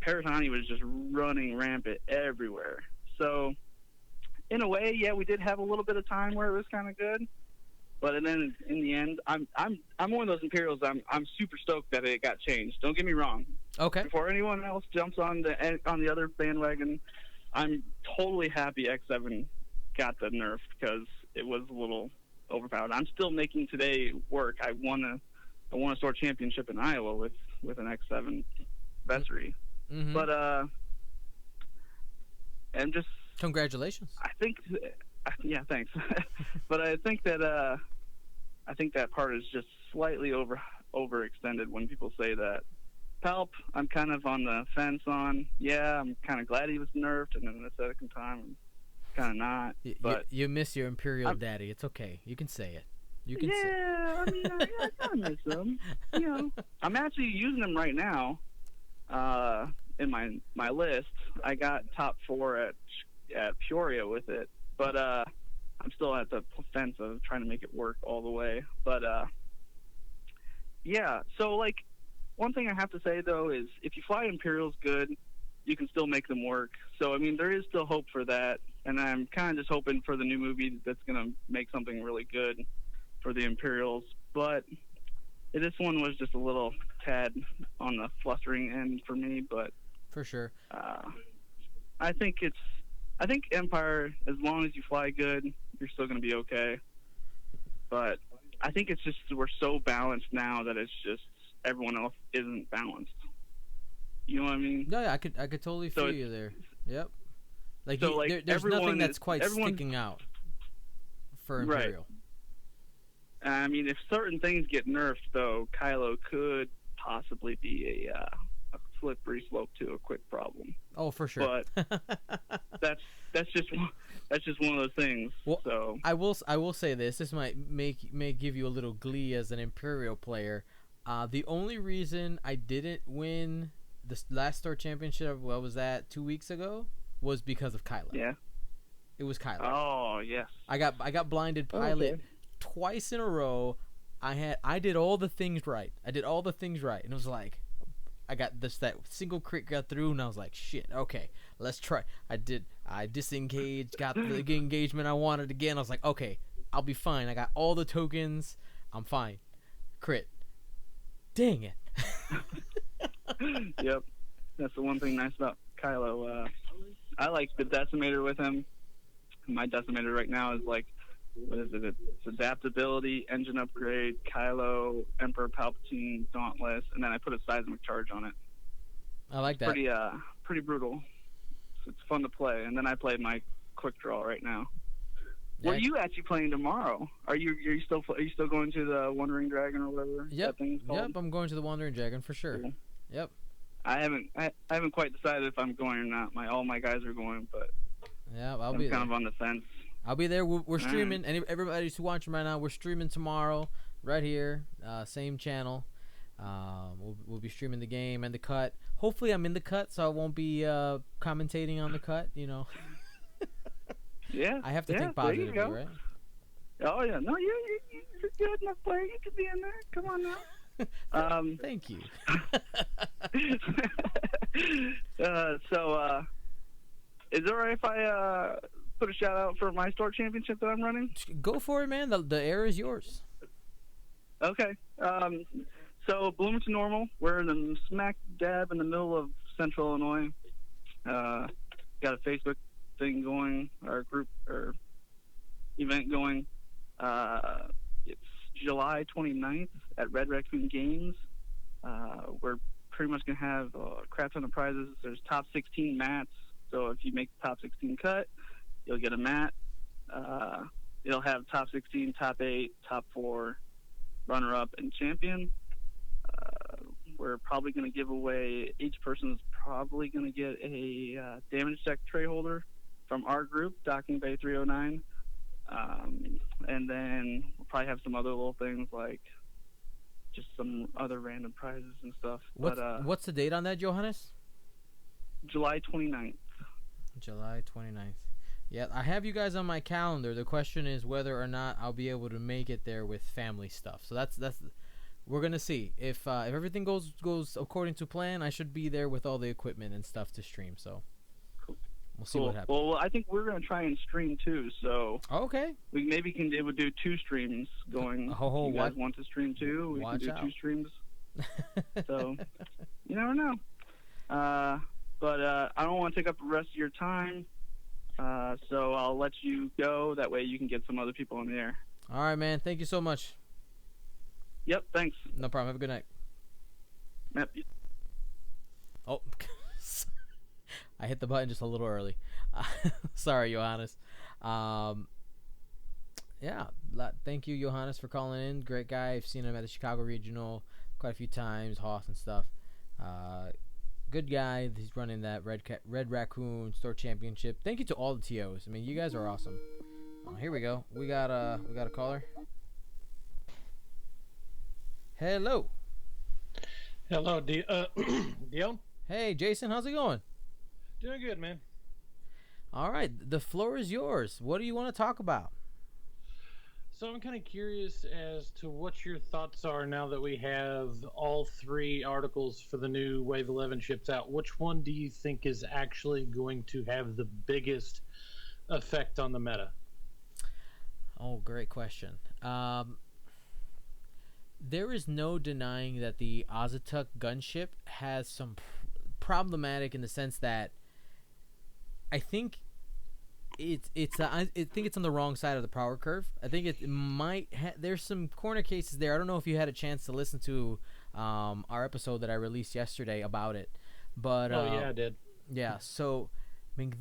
Paratani was just running rampant everywhere. So, in a way, yeah, we did have a little bit of time where it was kind of good. But then in the end, I'm one of those Imperials. I'm super stoked that it got changed. Don't get me wrong. Okay. Before anyone else jumps on the other bandwagon, I'm totally happy X7 got the nerf because it was a little overpowered. I'm still making today work. I won a store championship in Iowa with an X7 Vessery. Mm-hmm. But and just congratulations. I think, yeah, thanks. But I think that part is just slightly overextended when people say that. Palp, I'm kind of on the fence on. Yeah, I'm kind of glad he was nerfed, and then the second time, I'm kind of not. But you miss your Imperial daddy. It's okay. You can say it. You can. Yeah, I mean, I kind of miss him. I'm actually using him right now. In my list, I got top 4 at Peoria with it, but I'm still at the fence of trying to make it work all the way. But yeah, so like one thing I have to say though is if you fly Imperials good, you can still make them work. So I mean, there is still hope for that, and I'm kind of just hoping for the new movie that's gonna make something really good for the Imperials. But this one was just a little tad on the flustering end for me, but for sure. I think Empire, as long as you fly good, you're still going to be okay. But I think it's just we're so balanced now that it's just everyone else isn't balanced. You know what I mean? Yeah, I could totally feel you there. Yep. Like, so there's nothing that's quite sticking out for Imperial. Right. I mean, if certain things get nerfed, though, Kylo could possibly be a slippery slope to a quick problem. Oh, for sure. But that's just one of those things. Well, so I will say this. This may give you a little glee as an Imperial player. The only reason I didn't win the last store championship, what was that, 2 weeks ago, was because of Kylo. Yeah. It was Kylo. Oh yes. I got blinded pilot twice in a row. I did all the things right. and it was like, I got that single crit got through, and I was like, shit, okay, let's try. I disengaged, got the engagement I wanted again. I was like, okay, I'll be fine. I got all the tokens. I'm fine. Crit. Dang it. Yep. That's the one thing nice about Kylo. I like the Decimator with him. My Decimator right now is like, what is it? It's adaptability, engine upgrade, Kylo, Emperor Palpatine, Dauntless, and then I put a seismic charge on it. I like that. Pretty brutal. It's fun to play. And then I play my quick draw right now. Yeah. What are you actually playing tomorrow? Are you still going to the Wandering Dragon or whatever? Yep. That thing's called? Yep. I'm going to the Wandering Dragon for sure. Cool. Yep. I haven't quite decided if I'm going or not. All my guys are going, but yeah, I'm kind of on the fence. I'll be there. We're streaming, and everybody who's watching right now, we're streaming tomorrow, right here, same channel. We'll be streaming the game and the cut. Hopefully, I'm in the cut, so I won't be commentating on the cut. Yeah. I have to think there you positively, go. right? Oh yeah, no, you're a good enough player. You could be in there. Come on now. Thank you. So, is it alright if I put a shout out for my store championship that I'm running? Go for it, man. The air is yours. Okay. So Bloomington Normal, we're in the smack dab in the middle of Central Illinois. Got a Facebook thing going, our group or event going. It's July 29th at Red Raccoon Games. We're pretty much going to have a crap ton of prizes. There's top 16 mats, so if you make the top 16 cut, you'll get a mat. It'll have top 16, top 8, top 4, runner-up, and champion. We're probably going to give away, each person is probably going to get a damage deck tray holder from our group, Docking Bay 309. And then we'll probably have some other little things like just some other random prizes and stuff. What's the date on that, Johannes? July 29th. July 29th. Yeah, I have you guys on my calendar. The question is whether or not I'll be able to make it there with family stuff. So that's we're gonna see if everything goes according to plan. I should be there with all the equipment and stuff to stream. So we'll see what happens. Well, I think we're gonna try and stream too. So okay, we maybe can do 2 streams going. Oh, you guys want to stream too? We can do 2 streams. So you never know. But I don't want to take up the rest of your time. So I'll let you go. That way you can get some other people in the air. All right, man. Thank you so much. Yep, thanks. No problem. Have a good night. Yep. Oh, I hit the button just a little early. Sorry, Johannes. Yeah, thank you, Johannes, for calling in. Great guy. I've seen him at the Chicago Regional quite a few times, Hoss and stuff. Good guy. He's running that Red Raccoon Store Championship. Thank you to all the TOs. I mean, you guys are awesome. Here we go. We got a caller. Hello. Hello, Dion. Hey, Jason. How's it going? Doing good, man. All right. The floor is yours. What do you want to talk about? So I'm kind of curious as to what your thoughts are now that we have all 3 articles for the new Wave 11 ships out. Which one do you think is actually going to have the biggest effect on the meta? Oh, great question. There is no denying that the Azatuk gunship has some problematic in the sense that I think I think it's on the wrong side of the power curve. I think it might there's some corner cases there. I don't know if you had a chance to listen to our episode that I released yesterday about it, but yeah, I did. Yeah, so I mean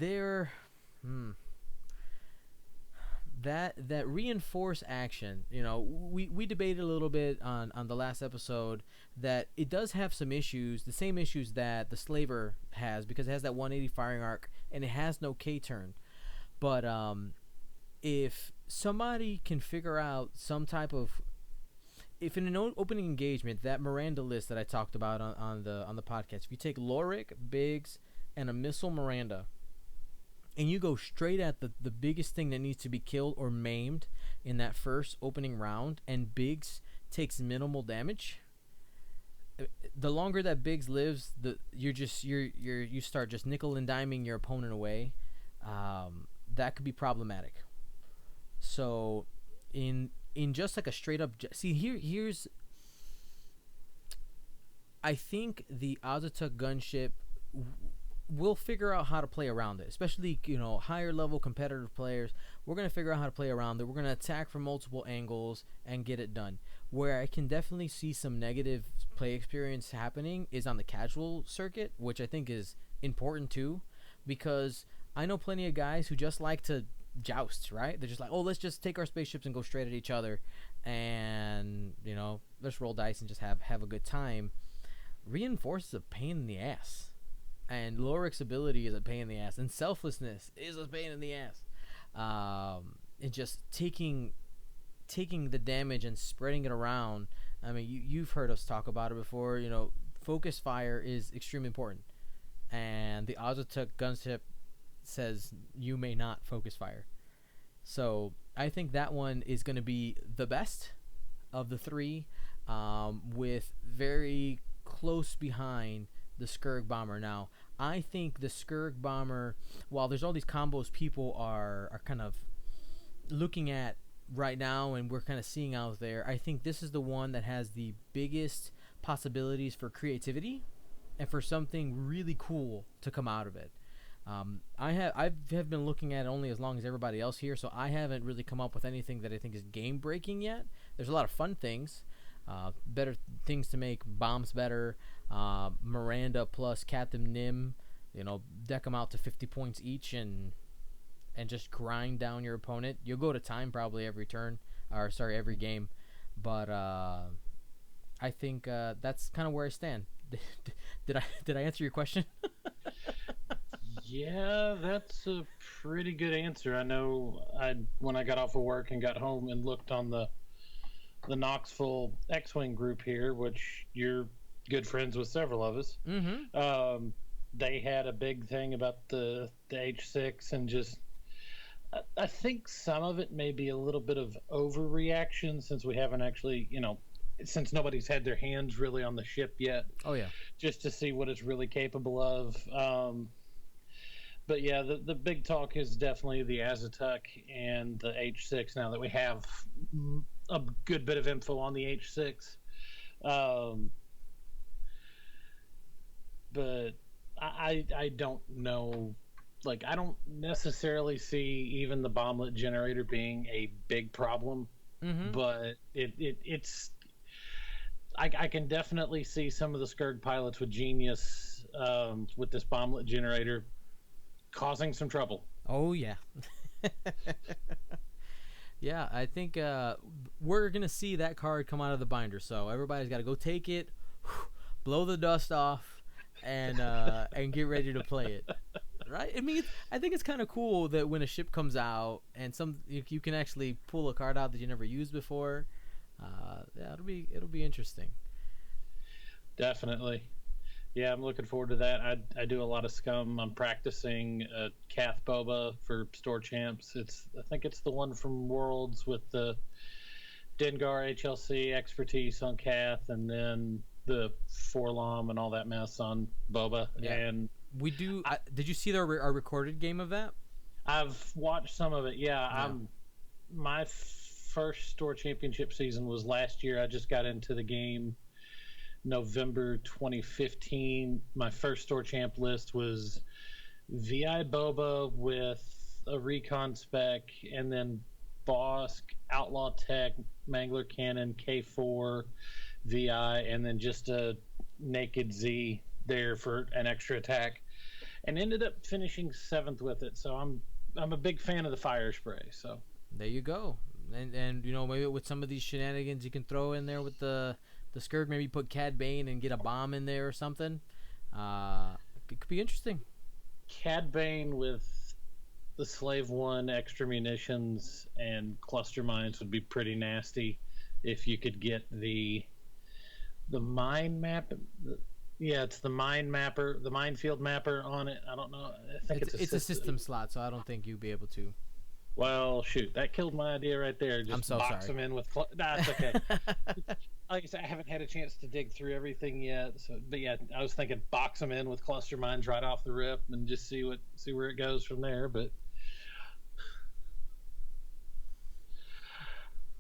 that reinforce action, you know, we debated a little bit on the last episode that it does have some issues, the same issues that the Slaver has, because it has that 180 firing arc and it has no K-turn. But if somebody can figure out some type of, if in an opening engagement, that Miranda list that I talked about on the podcast, if you take Lorik, Biggs, and a missile Miranda, and you go straight at the biggest thing that needs to be killed or maimed in that first opening round, and Biggs takes minimal damage, the longer that Biggs lives, you start just nickel and diming your opponent away. That could be problematic. So in just like a straight up here's I think the Azatuk gunship we'll figure out how to play around it, especially, you know, higher level competitive players. We're going to figure out how to play around it. We're going to attack from multiple angles and get it done. Where I can definitely see some negative play experience happening is on the casual circuit, which I think is important too, because I know plenty of guys who just like to joust, right? They're just like, oh, let's just take our spaceships and go straight at each other and, you know, let's roll dice and just have a good time. Reinforce is a pain in the ass. And Lorik's ability is a pain in the ass, and selflessness is a pain in the ass. And just taking the damage and spreading it around. I mean, you've heard us talk about it before. You know, focus fire is extremely important, and the Azatuk gunship says you may not focus fire. So I think that one is going to be the best of the three, with very close behind the Scurrg Bomber. Now, I think the Scurrg Bomber, while there's all these combos people are kind of looking at right now and we're kind of seeing out there, I think this is the one that has the biggest possibilities for creativity and for something really cool to come out of it. I've been looking at it only as long as everybody else here, so I haven't really come up with anything that I think is game breaking yet. There's a lot of fun things, better things to make bombs better. Miranda plus Captain Nim, deck them out to 50 points each and just grind down your opponent. You'll go to time probably every turn, every game, but I think that's kind of where I stand. Did I answer your question? Yeah, that's a pretty good answer. I know when I got off of work and got home and looked on the Knoxville X-Wing group here, which you're good friends with several of us, they had a big thing about the H6 and just I think some of it may be a little bit of overreaction since we haven't actually, since nobody's had their hands really on the ship yet. Oh, yeah. Just to see what it's really capable of. But yeah, the big talk is definitely the Azatuk and the H6 now that we have a good bit of info on the H6. But I don't know. Like, I don't necessarily see even the bomblet generator being a big problem, but it's. I can definitely see some of the Scurrg pilots with Genius with this bomblet generator causing some trouble. Oh yeah. Yeah, I think we're gonna see that card come out of the binder. So everybody's got to go take it, blow the dust off, and get ready to play it. Right? I mean, I think it's kind of cool that when a ship comes out and you can actually pull a card out that you never used before. Yeah, it'll be interesting. Definitely. Yeah, I'm looking forward to that. I do a lot of scum. I'm practicing Kath Boba for Store Champs. I think it's the one from Worlds with the Dengar HLC expertise on Kath, and then the Forlom and all that mess on Boba. Yeah. And we do. Did you see our recorded game of that? I've watched some of it. Yeah. My first Store Championship season was last year. I just got into the game November 2015. My first Store Champ list was VI Boba with a recon spec, and then Bosk, Outlaw Tech, Mangler Cannon, K4, VI, and then just a naked Z there for an extra attack, and ended up finishing 7th with it. So I'm a big fan of the fire spray. So there you go. And maybe with some of these shenanigans you can throw in there with the Scurrg, maybe put Cad Bane and get a bomb in there or something. It could be interesting. Cad Bane with the Slave 1 extra munitions and cluster mines would be pretty nasty if you could get the mine map. It's the mine mapper, the minefield mapper on it. I don't know. I think it's a system slot, so I don't think you'd be able to. Well, shoot, that killed my idea right there. Just I'm so box sorry. them in with. Nah, it's okay. Like I said, I haven't had a chance to dig through everything yet. But yeah, I was thinking box them in with cluster mines right off the rip and just see where it goes from there. But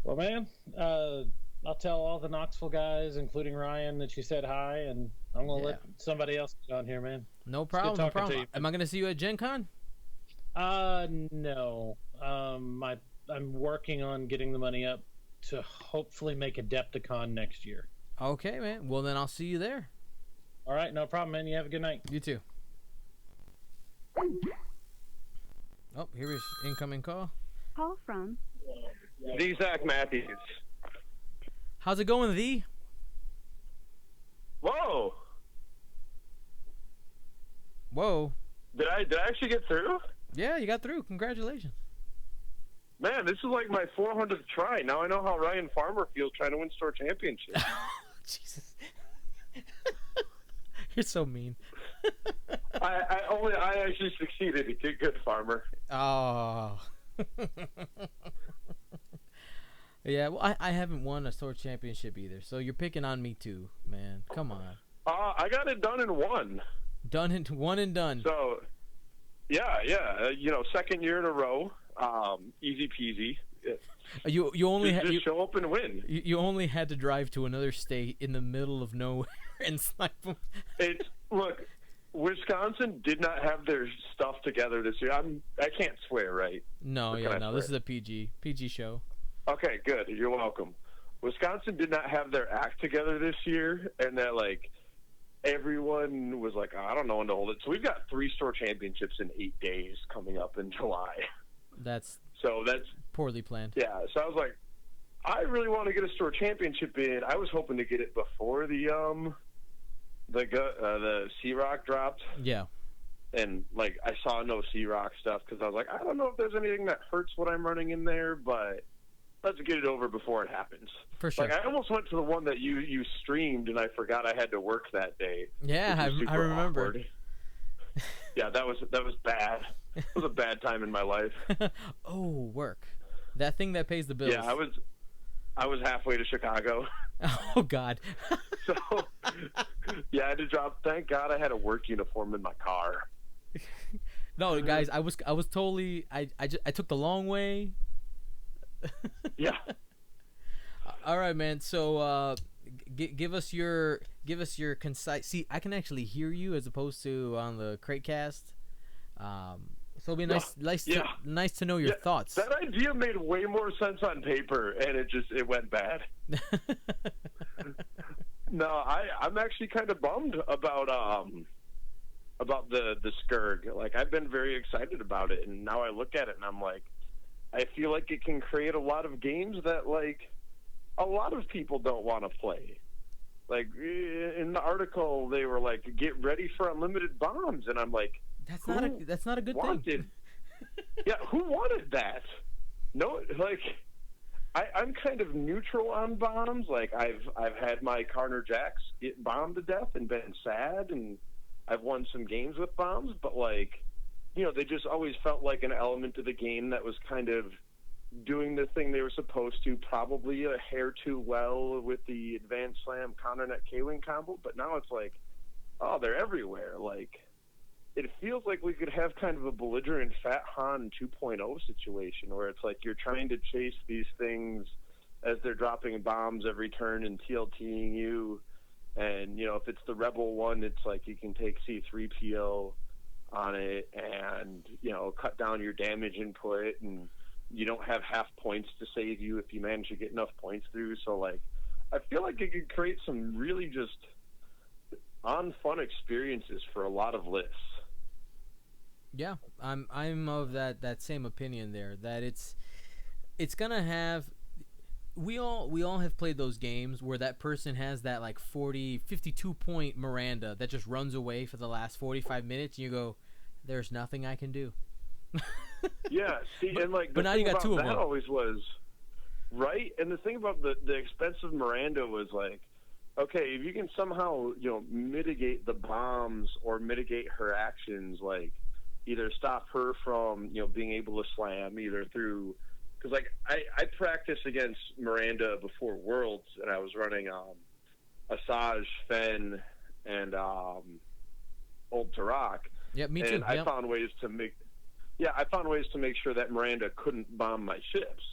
well, man, I'll tell all the Knoxville guys, including Ryan, that you said hi, and I'm gonna let somebody else get on here, man. No problem. No problem. Am I gonna see you at Gen Con? No. I'm working on getting the money up to hopefully make Adepticon next year. Okay, man. Well, then I'll see you there. All right, no problem, man. You have a good night. You too. Oh, here is incoming call. Call from D. Zach Matthews. How's it going, Thee? Whoa. Whoa. Did I actually get through? Yeah, you got through. Congratulations. Man, this is like my 400th try. Now I know how Ryan Farmer feels trying to win Store Championship. Jesus. You're so mean. I actually succeeded. Good, Farmer. Oh. Yeah, well, I haven't won a store championship either, so you're picking on me too, man. Come on. I got it done in one. Done into one and done. So, yeah. Second year in a row. Easy peasy. You only had just show up and win. You only had to drive to another state in the middle of nowhere and snipe them. Look, Wisconsin did not have their stuff together this year. I can't swear, right? No, this is a PG show. Okay, good. You're welcome. Wisconsin did not have their act together this year, and that everyone was like, I don't know when to hold it. So we've got 3 store championships in 8 days coming up in July. That's poorly planned. Yeah. So I was like, I really want to get a store championship in. I was hoping to get it before the C-Rock dropped. Yeah. And I saw no C-Rock stuff because I was like, I don't know if there's anything that hurts what I'm running in there, but let's get it over before it happens. For sure. I almost went to the one that you streamed, and I forgot I had to work that day. Yeah, I remember. Awkward. Yeah, that was bad. It was a bad time in my life. Oh, work. That thing that pays the bills. Yeah, I was halfway to Chicago. Oh God. So yeah, I had to drop. Thank God I had a work uniform in my car. No, guys, I was totally. I took the long way. Yeah. All right, man. So give us your concise. See, I can actually hear you as opposed to on the crate cast. So it'll be nice to know your thoughts. That idea made way more sense on paper, and it went bad. No, I'm actually kind of bummed about the Scurrg. I've been very excited about it, and now I look at it and I'm like, I feel like it can create a lot of games that a lot of people don't want to play. In the article, they were like, "Get ready for unlimited bombs," and I'm like, that's not a good thing. Yeah, who wanted that? No, I'm kind of neutral on bombs. I've had my Carner Jacks get bombed to death and been sad, and I've won some games with bombs, but they just always felt like an element of the game that was kind of doing the thing they were supposed to, probably a hair too well with the Advanced Slam counter-net K-Wing combo, but now it's oh, they're everywhere. It feels like we could have kind of a belligerent Fat Han 2.0 situation where it's you're trying to chase these things as they're dropping bombs every turn and TLTing you, and if it's the Rebel one, it's you can take C-3PO on it and cut down your damage input, and you don't have half points to save you if you manage to get enough points through. So I feel like it could create some really just fun experiences for a lot of lists. Yeah, I'm of that same opinion there, that it's gonna have. We all have played those games where that person has that 52 point Miranda that just runs away for the last 45 minutes, and you go, "There's nothing I can do." Yeah, see, but now you got two of them. That always was right, and the thing about the expensive Miranda was okay, if you can somehow mitigate the bombs or mitigate her actions, either stop her from being able to slam either through. Because I practiced against Miranda before Worlds, and I was running Asajj, Fenn, and Old Tarak. Yeah, me too. And I found ways to make sure that Miranda couldn't bomb my ships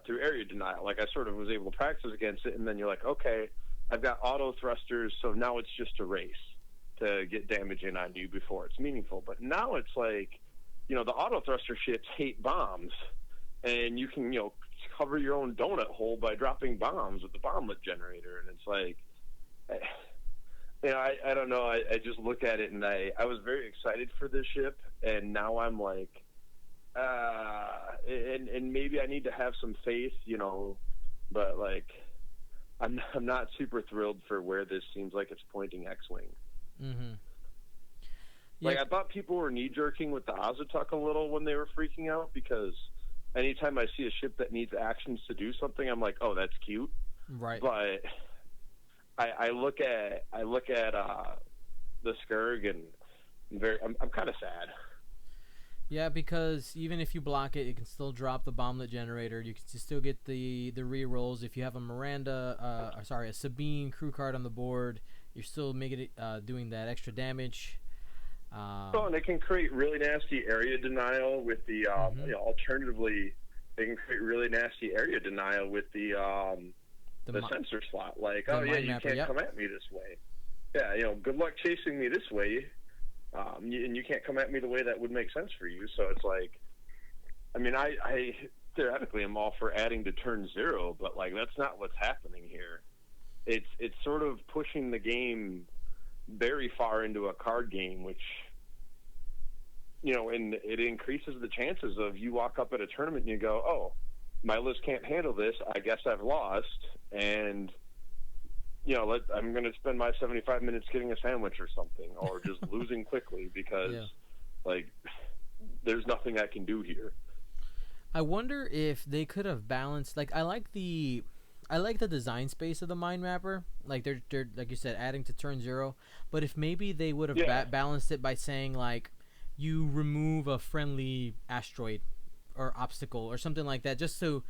through area denial. I sort of was able to practice against it, and then you're like, okay, I've got auto thrusters, so now it's just a race to get damage in on you before it's meaningful. But now it's the auto thruster ships hate bombs. And you can, cover your own donut hole by dropping bombs with the bomblet generator. And it's I don't know. I just look at it and I was very excited for this ship. And now I'm and maybe I need to have some faith, but I'm not super thrilled for where this seems like it's pointing X-Wing. Mm-hmm. Yeah. I thought people were knee-jerking with the Azutuk a little when they were freaking out, because anytime I see a ship that needs actions to do something, I'm like, oh, that's cute. Right. But I look at the Scurrg, and I'm kind of sad. Yeah, because even if you block it, you can still drop the bomblet generator. You can still get the re-rolls. If you have a a Sabine crew card on the board, you're still making it doing that extra damage. And it can create really nasty area denial with the alternatively, they can create really nasty area denial with the sensor slot. Like, you can't come at me this way. Yeah, good luck chasing me this way. And you can't come at me the way that would make sense for you. So it's like, I mean, I theoretically am all for adding to turn 0, but like that's not what's happening here. It's sort of pushing the game very far into a card game, which, and it increases the chances of you walk up at a tournament and you go, oh, my list can't handle this. I guess I've lost. And, I'm going to spend my 75 minutes getting a sandwich or something, or just losing quickly because, there's nothing I can do here. I wonder if they could have balanced. Like, I like the design space of the Mind Mapper. Like they're like you said, adding to turn 0. But if maybe they would have balanced it by saying like, you remove a friendly asteroid or obstacle or something like that, just so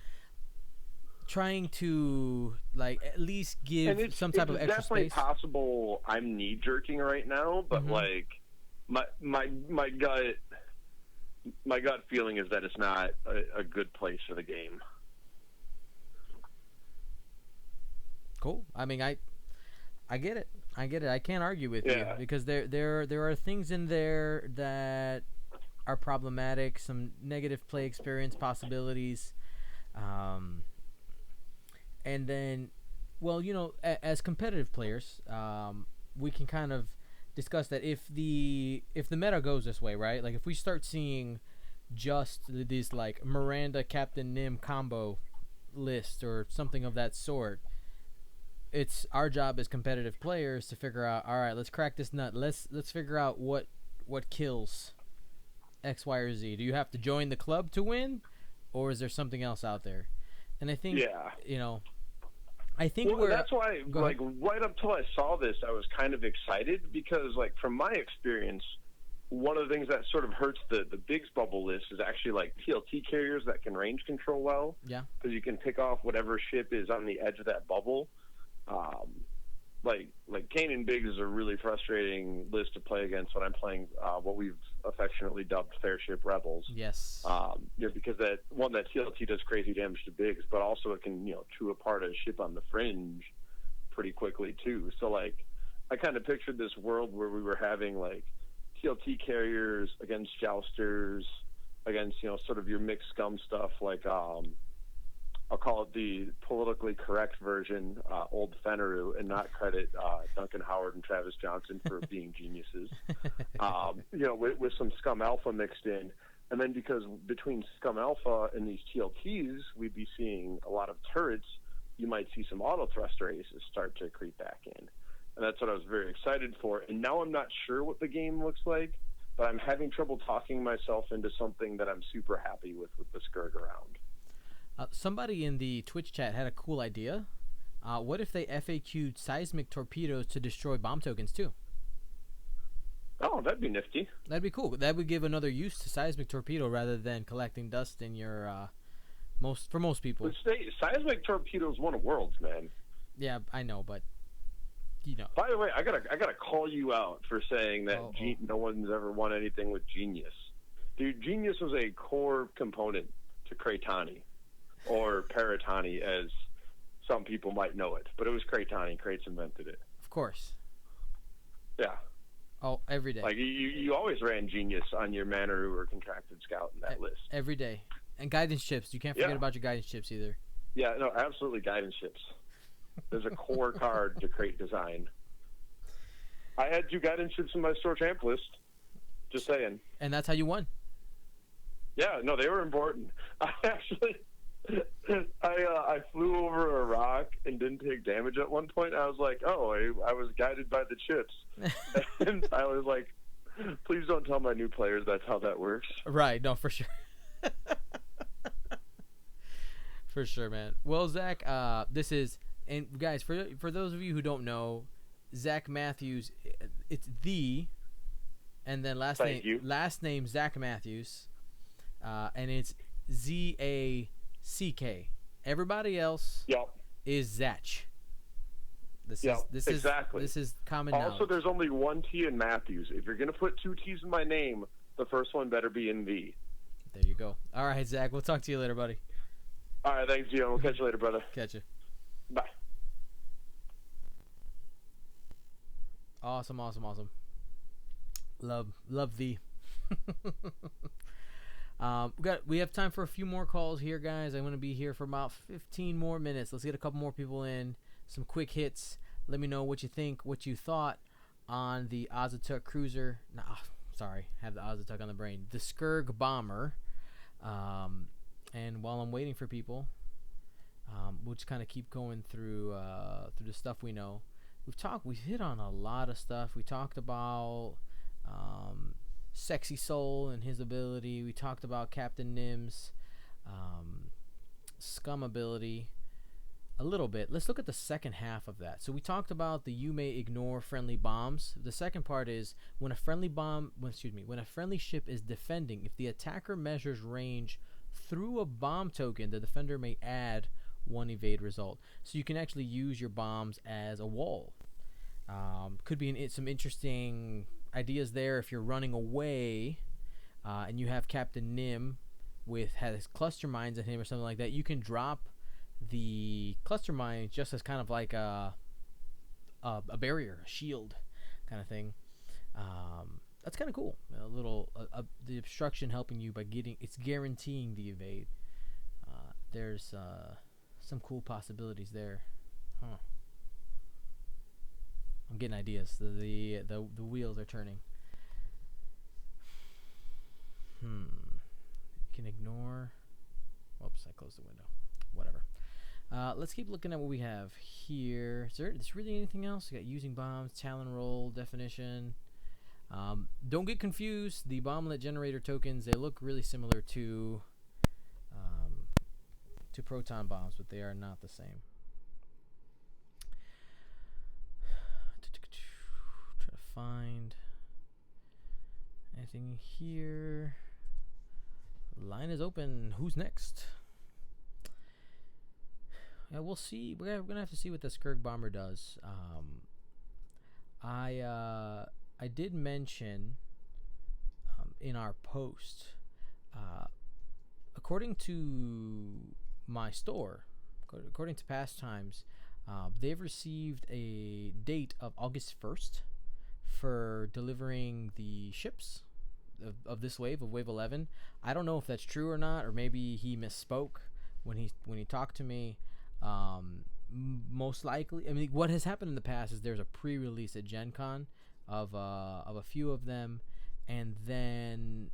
trying to like at least give some type of extra space. It's definitely possible I'm knee jerking right now, but like my gut feeling is that it's not a good place for the game. Cool. I mean, I get it. I can't argue with you because there are things in there that are problematic, some negative play experience possibilities, and then, as competitive players, we can kind of discuss that if the meta goes this way, right? Like if we start seeing just this like Miranda Captain Nim combo list or something of that sort, it's our job as competitive players to figure out, all right, let's crack this nut. Let's figure out what kills X, Y, or Z. Do you have to join the club to win, or is there something else out there? And I think, I think that's why, like, right up till I saw this, I was kind of excited because, like, from my experience, one of the things that sort of hurts the Biggs bubble list is actually, like, TLT carriers that can range control well. Yeah. Because you can pick off whatever ship is on the edge of that bubble. Like Kanan Biggs is a really frustrating list to play against when I'm playing what we've affectionately dubbed Fair Ship Rebels. Yes. Because that TLT does crazy damage to Biggs, but also it can chew apart a ship on the fringe pretty quickly too. So like I kind of pictured this world where we were having like TLT carriers against jousters, against sort of your mixed scum stuff like I'll call it the politically correct version, Old Fenneru, and not credit Duncan Howard and Travis Johnson for being geniuses. With some Scum Alpha mixed in. And then because between Scum Alpha and these TLTs, we'd be seeing a lot of turrets, you might see some auto thruster aces start to creep back in. And that's what I was very excited for. And now I'm not sure what the game looks like, but I'm having trouble talking myself into something that I'm super happy with the Scurrg around. Somebody in the Twitch chat had a cool idea. What if they FAQ'd seismic torpedoes to destroy bomb tokens too? Oh, that'd be nifty. That'd be cool. That would give another use to seismic torpedo rather than collecting dust in your for most people. But seismic torpedoes won worlds, man. Yeah, I know, but By the way, I gotta call you out for saying that no one's ever won anything with Genius. Dude, Genius was a core component to Cratani. Or Paratani, as some people might know it. But it was Cratani. Crates invented it. Of course. Yeah. Oh, every day. Like, you always ran Genius on your Manor or Contracted Scout in that list. Every day. And guidance chips. You can't forget about your guidance chips either. Yeah, no, absolutely guidance chips. There's a core card to crate design. I had 2 guidance chips in my store champ list. Just saying. And that's how you won. Yeah, no, they were important. I flew over a rock and didn't take damage at one point. I was like, I was guided by the chips. And I was like, please don't tell my new players that's how that works. Right, no, for sure. For sure, man. Well, Zach, this is, and guys, for those of you who don't know, Zach Matthews, it's and then last name Zach Matthews and it's Zack. Everybody else is Zach. This is common knowledge. Also, there's only one T in Matthews. If you're gonna put two T's in my name, the first one better be in V. There you go. All right, Zach. We'll talk to you later, buddy. All right, thanks, Gio. We'll catch you later, brother. Catch you. Bye. Awesome. Love thee. We have time for a few more calls here, guys. I'm going to be here for about 15 more minutes. Let's get a couple more people in. Some quick hits. Let me know what you think, what you thought on the Azatuk Cruiser. Have the Azatuk on the brain. The Scurrg Bomber. And while I'm waiting for people, we'll just kind of keep going through the stuff we know. We've hit on a lot of stuff. We talked about Sexy Soul and his ability. We talked about Captain Nim's Scum ability a little bit. Let's look at the second half of that. So we talked about the you may ignore friendly bombs. The second part is when a friendly ship is defending, if the attacker measures range through a bomb token, the defender may add one evade result. So you can actually use your bombs as a wall. Could be some interesting ideas there if you're running away and you have Captain Nim has cluster mines in him or something like that. You can drop the cluster mines just as kind of like a barrier, a shield kind of thing. That's kind of cool. The obstruction helping you by it's guaranteeing the evade. There's some cool possibilities there. I'm getting ideas. The wheels are turning. You can ignore. Whoops, I closed the window. Whatever. Let's keep looking at what we have here. Is there really anything else? We got using bombs, talon roll, definition. Don't get confused. The bomblet generator tokens, they look really similar to proton bombs, but they are not the same. Try to find anything here. Line is open. Who's next? Yeah, we'll see. We're gonna have to see what the Scurrg Bomber does. I did mention in our post, according to my store, according to Pastimes, they've received a date of August 1st for delivering the ships of this wave, of Wave 11. I don't know if that's true or not, or maybe he misspoke when he talked to me. Most likely, I mean, what has happened in the past is there's a pre-release at Gen Con of a few of them, and then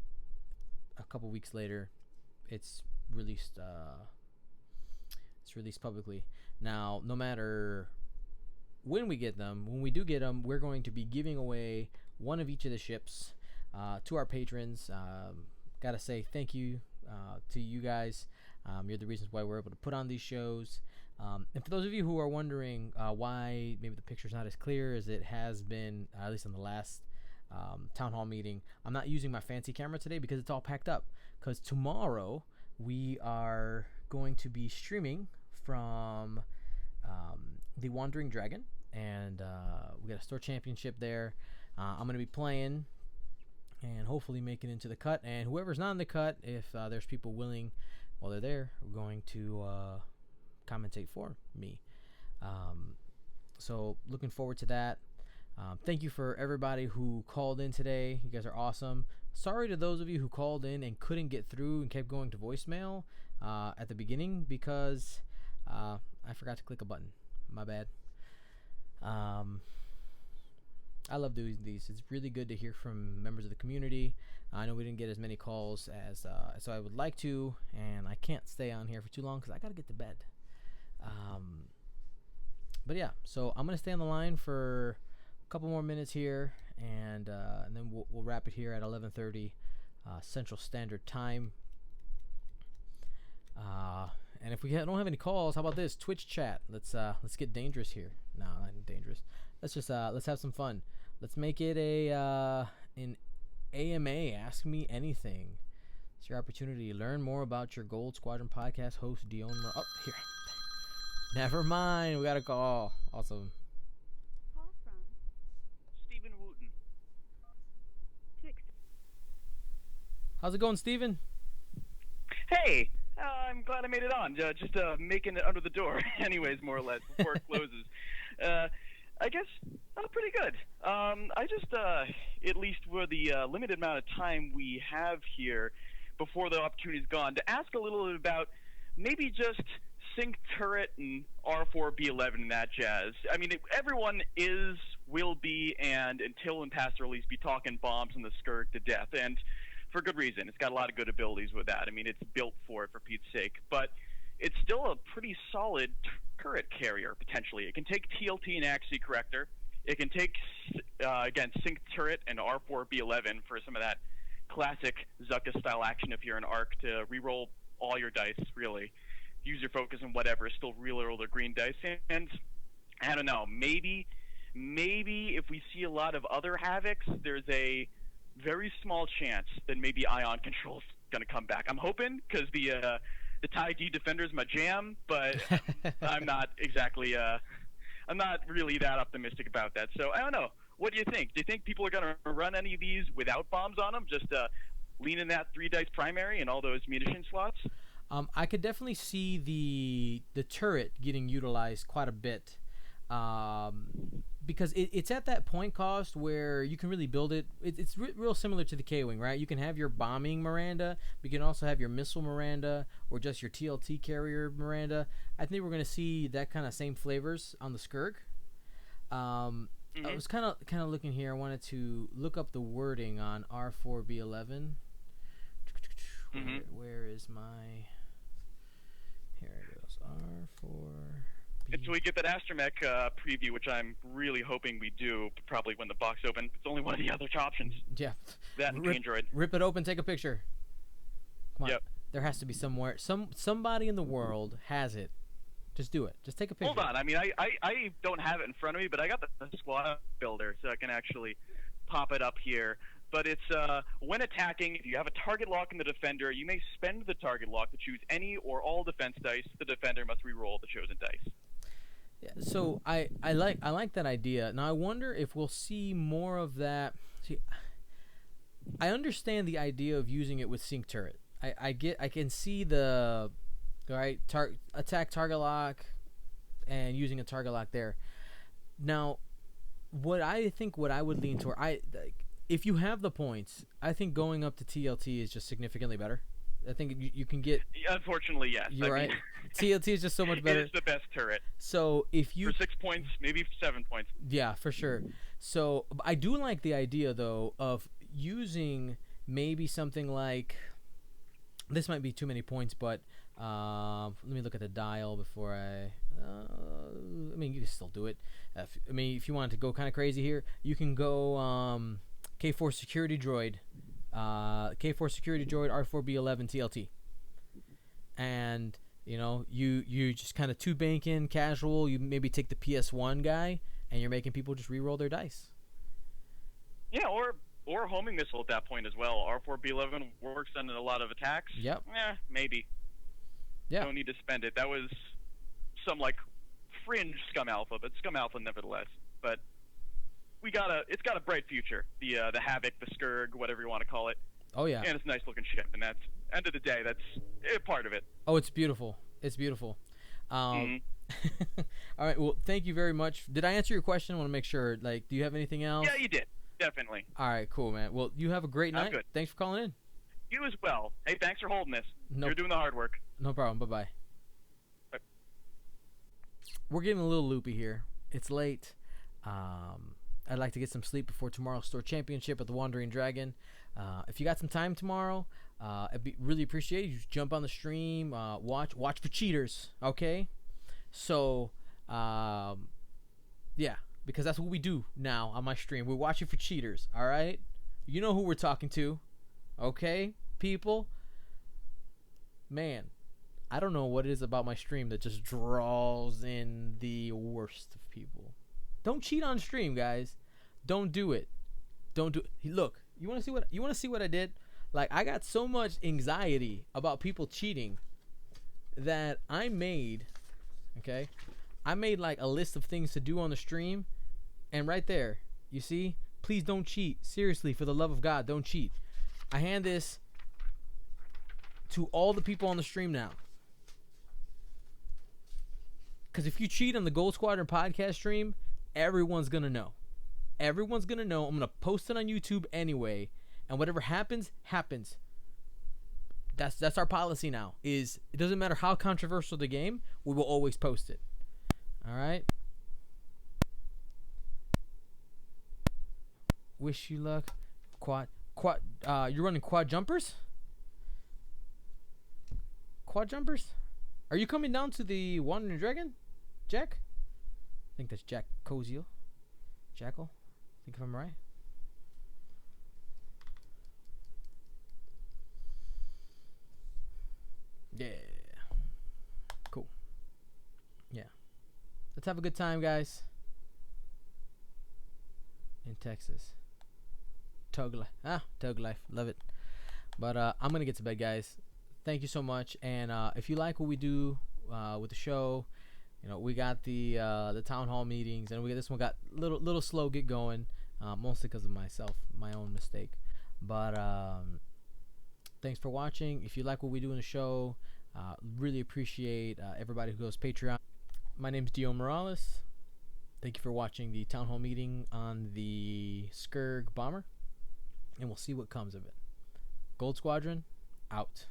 a couple weeks later, it's released. It's released publicly. Now, no matter when we get them, when we do get them, we're going to be giving away one of each of the ships to our patrons. Gotta say thank you to you guys. You're the reasons why we're able to put on these shows. And for those of you who are wondering why maybe the picture's not as clear as it has been, at least in the last town hall meeting, I'm not using my fancy camera today because it's all packed up. Because tomorrow we are going to be streaming from the Wandering Dragon, and we got a store championship there. I'm going to be playing and hopefully make it into the cut. And whoever's not in the cut, if there's people willing while they're there, we're going to commentate for me. So looking forward to that. Thank you for everybody who called in today. You guys are awesome. Sorry to those of you who called in and couldn't get through and kept going to voicemail at the beginning because I forgot to click a button. My bad. I love doing these. It's really good to hear from members of the community. I know we didn't get as many calls as so I would like to, and I can't stay on here for too long because I got to get to bed. But yeah, so I'm going to stay on the line for a couple more minutes here, and then we'll wrap it here at 11:30 Central Standard Time. And if we don't have any calls, how about this Twitch chat? Let's get dangerous here. No, not dangerous. Let's just let's have some fun. Let's make it an AMA. Ask me anything It's your opportunity to learn more about your Gold Squadron podcast host, Dion. Oh, here. Never mind. We got a call. Awesome. Call from Stephen Wooten. to accept. How's it going, Steven? Hey, I'm glad I made it on. Just making it under the door, anyways, more or less, before it closes. I guess pretty good. I just, at least for the limited amount of time we have here before the opportunity's gone, to ask a little bit about maybe just sync turret and R4B11 and that jazz. I mean, everyone will be, and until and past release, be talking bombs in the Scurrg to death, and for good reason. It's got a lot of good abilities with that. I mean, it's built for it, for Pete's sake. But it's still a pretty solid turret carrier, potentially. It can take TLT and accuracy corrector. It can take, again, sync turret and R4B11 for some of that classic Zucka-style action if you're an ARC to reroll all your dice, really. Use your focus and whatever, still reroll the green dice. And I don't know, maybe if we see a lot of other Havocs, there's a very small chance that maybe Ion Control's going to come back. I'm hoping, because the TIE D Defender is my jam, but I'm not exactly, I'm not really that optimistic about that. So I don't know. What do you think? Do you think people are going to run any of these without bombs on them? Just lean in that 3-dice primary and all those munition slots? I could definitely see the turret getting utilized quite a bit, because it's at that point cost where you can really build it. It's real similar to the K-Wing, right? You can have your bombing Miranda, but you can also have your missile Miranda or just your TLT carrier Miranda. I think we're going to see that kind of same flavors on the Scurrg. I was kind of looking here. I wanted to look up the wording on R4B11. Where is my... Here it goes. R4... Until we get that Astromech preview, which I'm really hoping we do, probably when the box opens. It's only one of the other options. Yeah. That and Android. Rip it open, take a picture. Come on. Yep. There has to be somewhere. Somebody in the world has it. Just do it. Just take a picture. Hold on. I mean, I don't have it in front of me, but I got the squad builder, so I can actually pop it up here. But it's when attacking, if you have a target lock in the defender, you may spend the target lock to choose any or all defense dice. The defender must re-roll the chosen dice. Yeah, so I like that idea. Now I wonder if we'll see more of that. See, I understand the idea of using it with sync turret. I can see the right attack target lock and using a target lock there. Now, what I would lean toward, if you have the points, I think going up to TLT is just significantly better. I think you can get. Unfortunately, yes. You're right. TLT is just so much better. It is the best turret. So if you for 6 points, maybe 7 points. Yeah, for sure. So I do like the idea though of using maybe something like. This might be too many points, but let me look at the dial before I mean, you can still do it. If you wanted to go kind of crazy here, you can go K4 security droid. K4 security droid R4B11 TLT, and you just kind of 2-banking casual. You maybe take the PS1 guy, and you're making people just re-roll their dice. Yeah, or homing missile at that point as well. R4B11 works on a lot of attacks. Yep. Maybe. Yeah. Don't need to spend it. That was some fringe Scum Alpha, but Scum Alpha nevertheless. But it's got a bright future. The Havoc, the Scurrg, whatever you want to call it. Oh yeah. And it's a nice looking ship, and that's end of the day. That's a part of it. Oh, it's beautiful. It's beautiful. All right. Well, thank you very much. Did I answer your question? I want to make sure. Do you have anything else? Yeah, you did. Definitely. All right. Cool, man. Well, you have a great night. Good. Thanks for calling in. You as well. Hey, thanks for holding this. You're doing the hard work. No problem. Bye-bye. Bye. We're getting a little loopy here. It's late. I'd like to get some sleep before tomorrow's store championship at the Wandering Dragon. If you got some time tomorrow, I'd be really appreciated. You just jump on the stream, watch for cheaters, okay? So, yeah, because that's what we do now on my stream. We're watching for cheaters, all right? You know who we're talking to, okay, people? Man, I don't know what it is about my stream that just draws in the worst of people. Don't cheat on stream, guys. Don't do it. Don't do it. Look, you want to see what I did? Like, I got so much anxiety about people cheating that I made like a list of things to do on the stream, and right there, you see, please don't cheat. Seriously, for the love of God, don't cheat. I hand this to all the people on the stream now. Because if you cheat on the Gold Squadron podcast stream, everyone's going to know. Everyone's going to know. I'm going to post it on YouTube anyway. And whatever happens, happens. That's our policy now. It doesn't matter how controversial the game, we will always post it. All right? Wish you luck. You're running quad jumpers? Quad jumpers? Are you coming down to the Wandering Dragon, Jack? I think that's Jack Koziel. Jackal? I think if I'm right. Yeah. Cool. Yeah. Let's have a good time, guys. In Texas. Tug life. Love it. But I'm going to get to bed, guys. Thank you so much. And if you like what we do with the show, you know, we got the town hall meetings, and this one got little slow get going, mostly because of my own mistake. But thanks for watching. If you like what we do in the show, really appreciate everybody who goes Patreon. My name is Dio Morales. Thank you for watching the town hall meeting on the Scurrg Bomber, and we'll see what comes of it. Gold Squadron, out.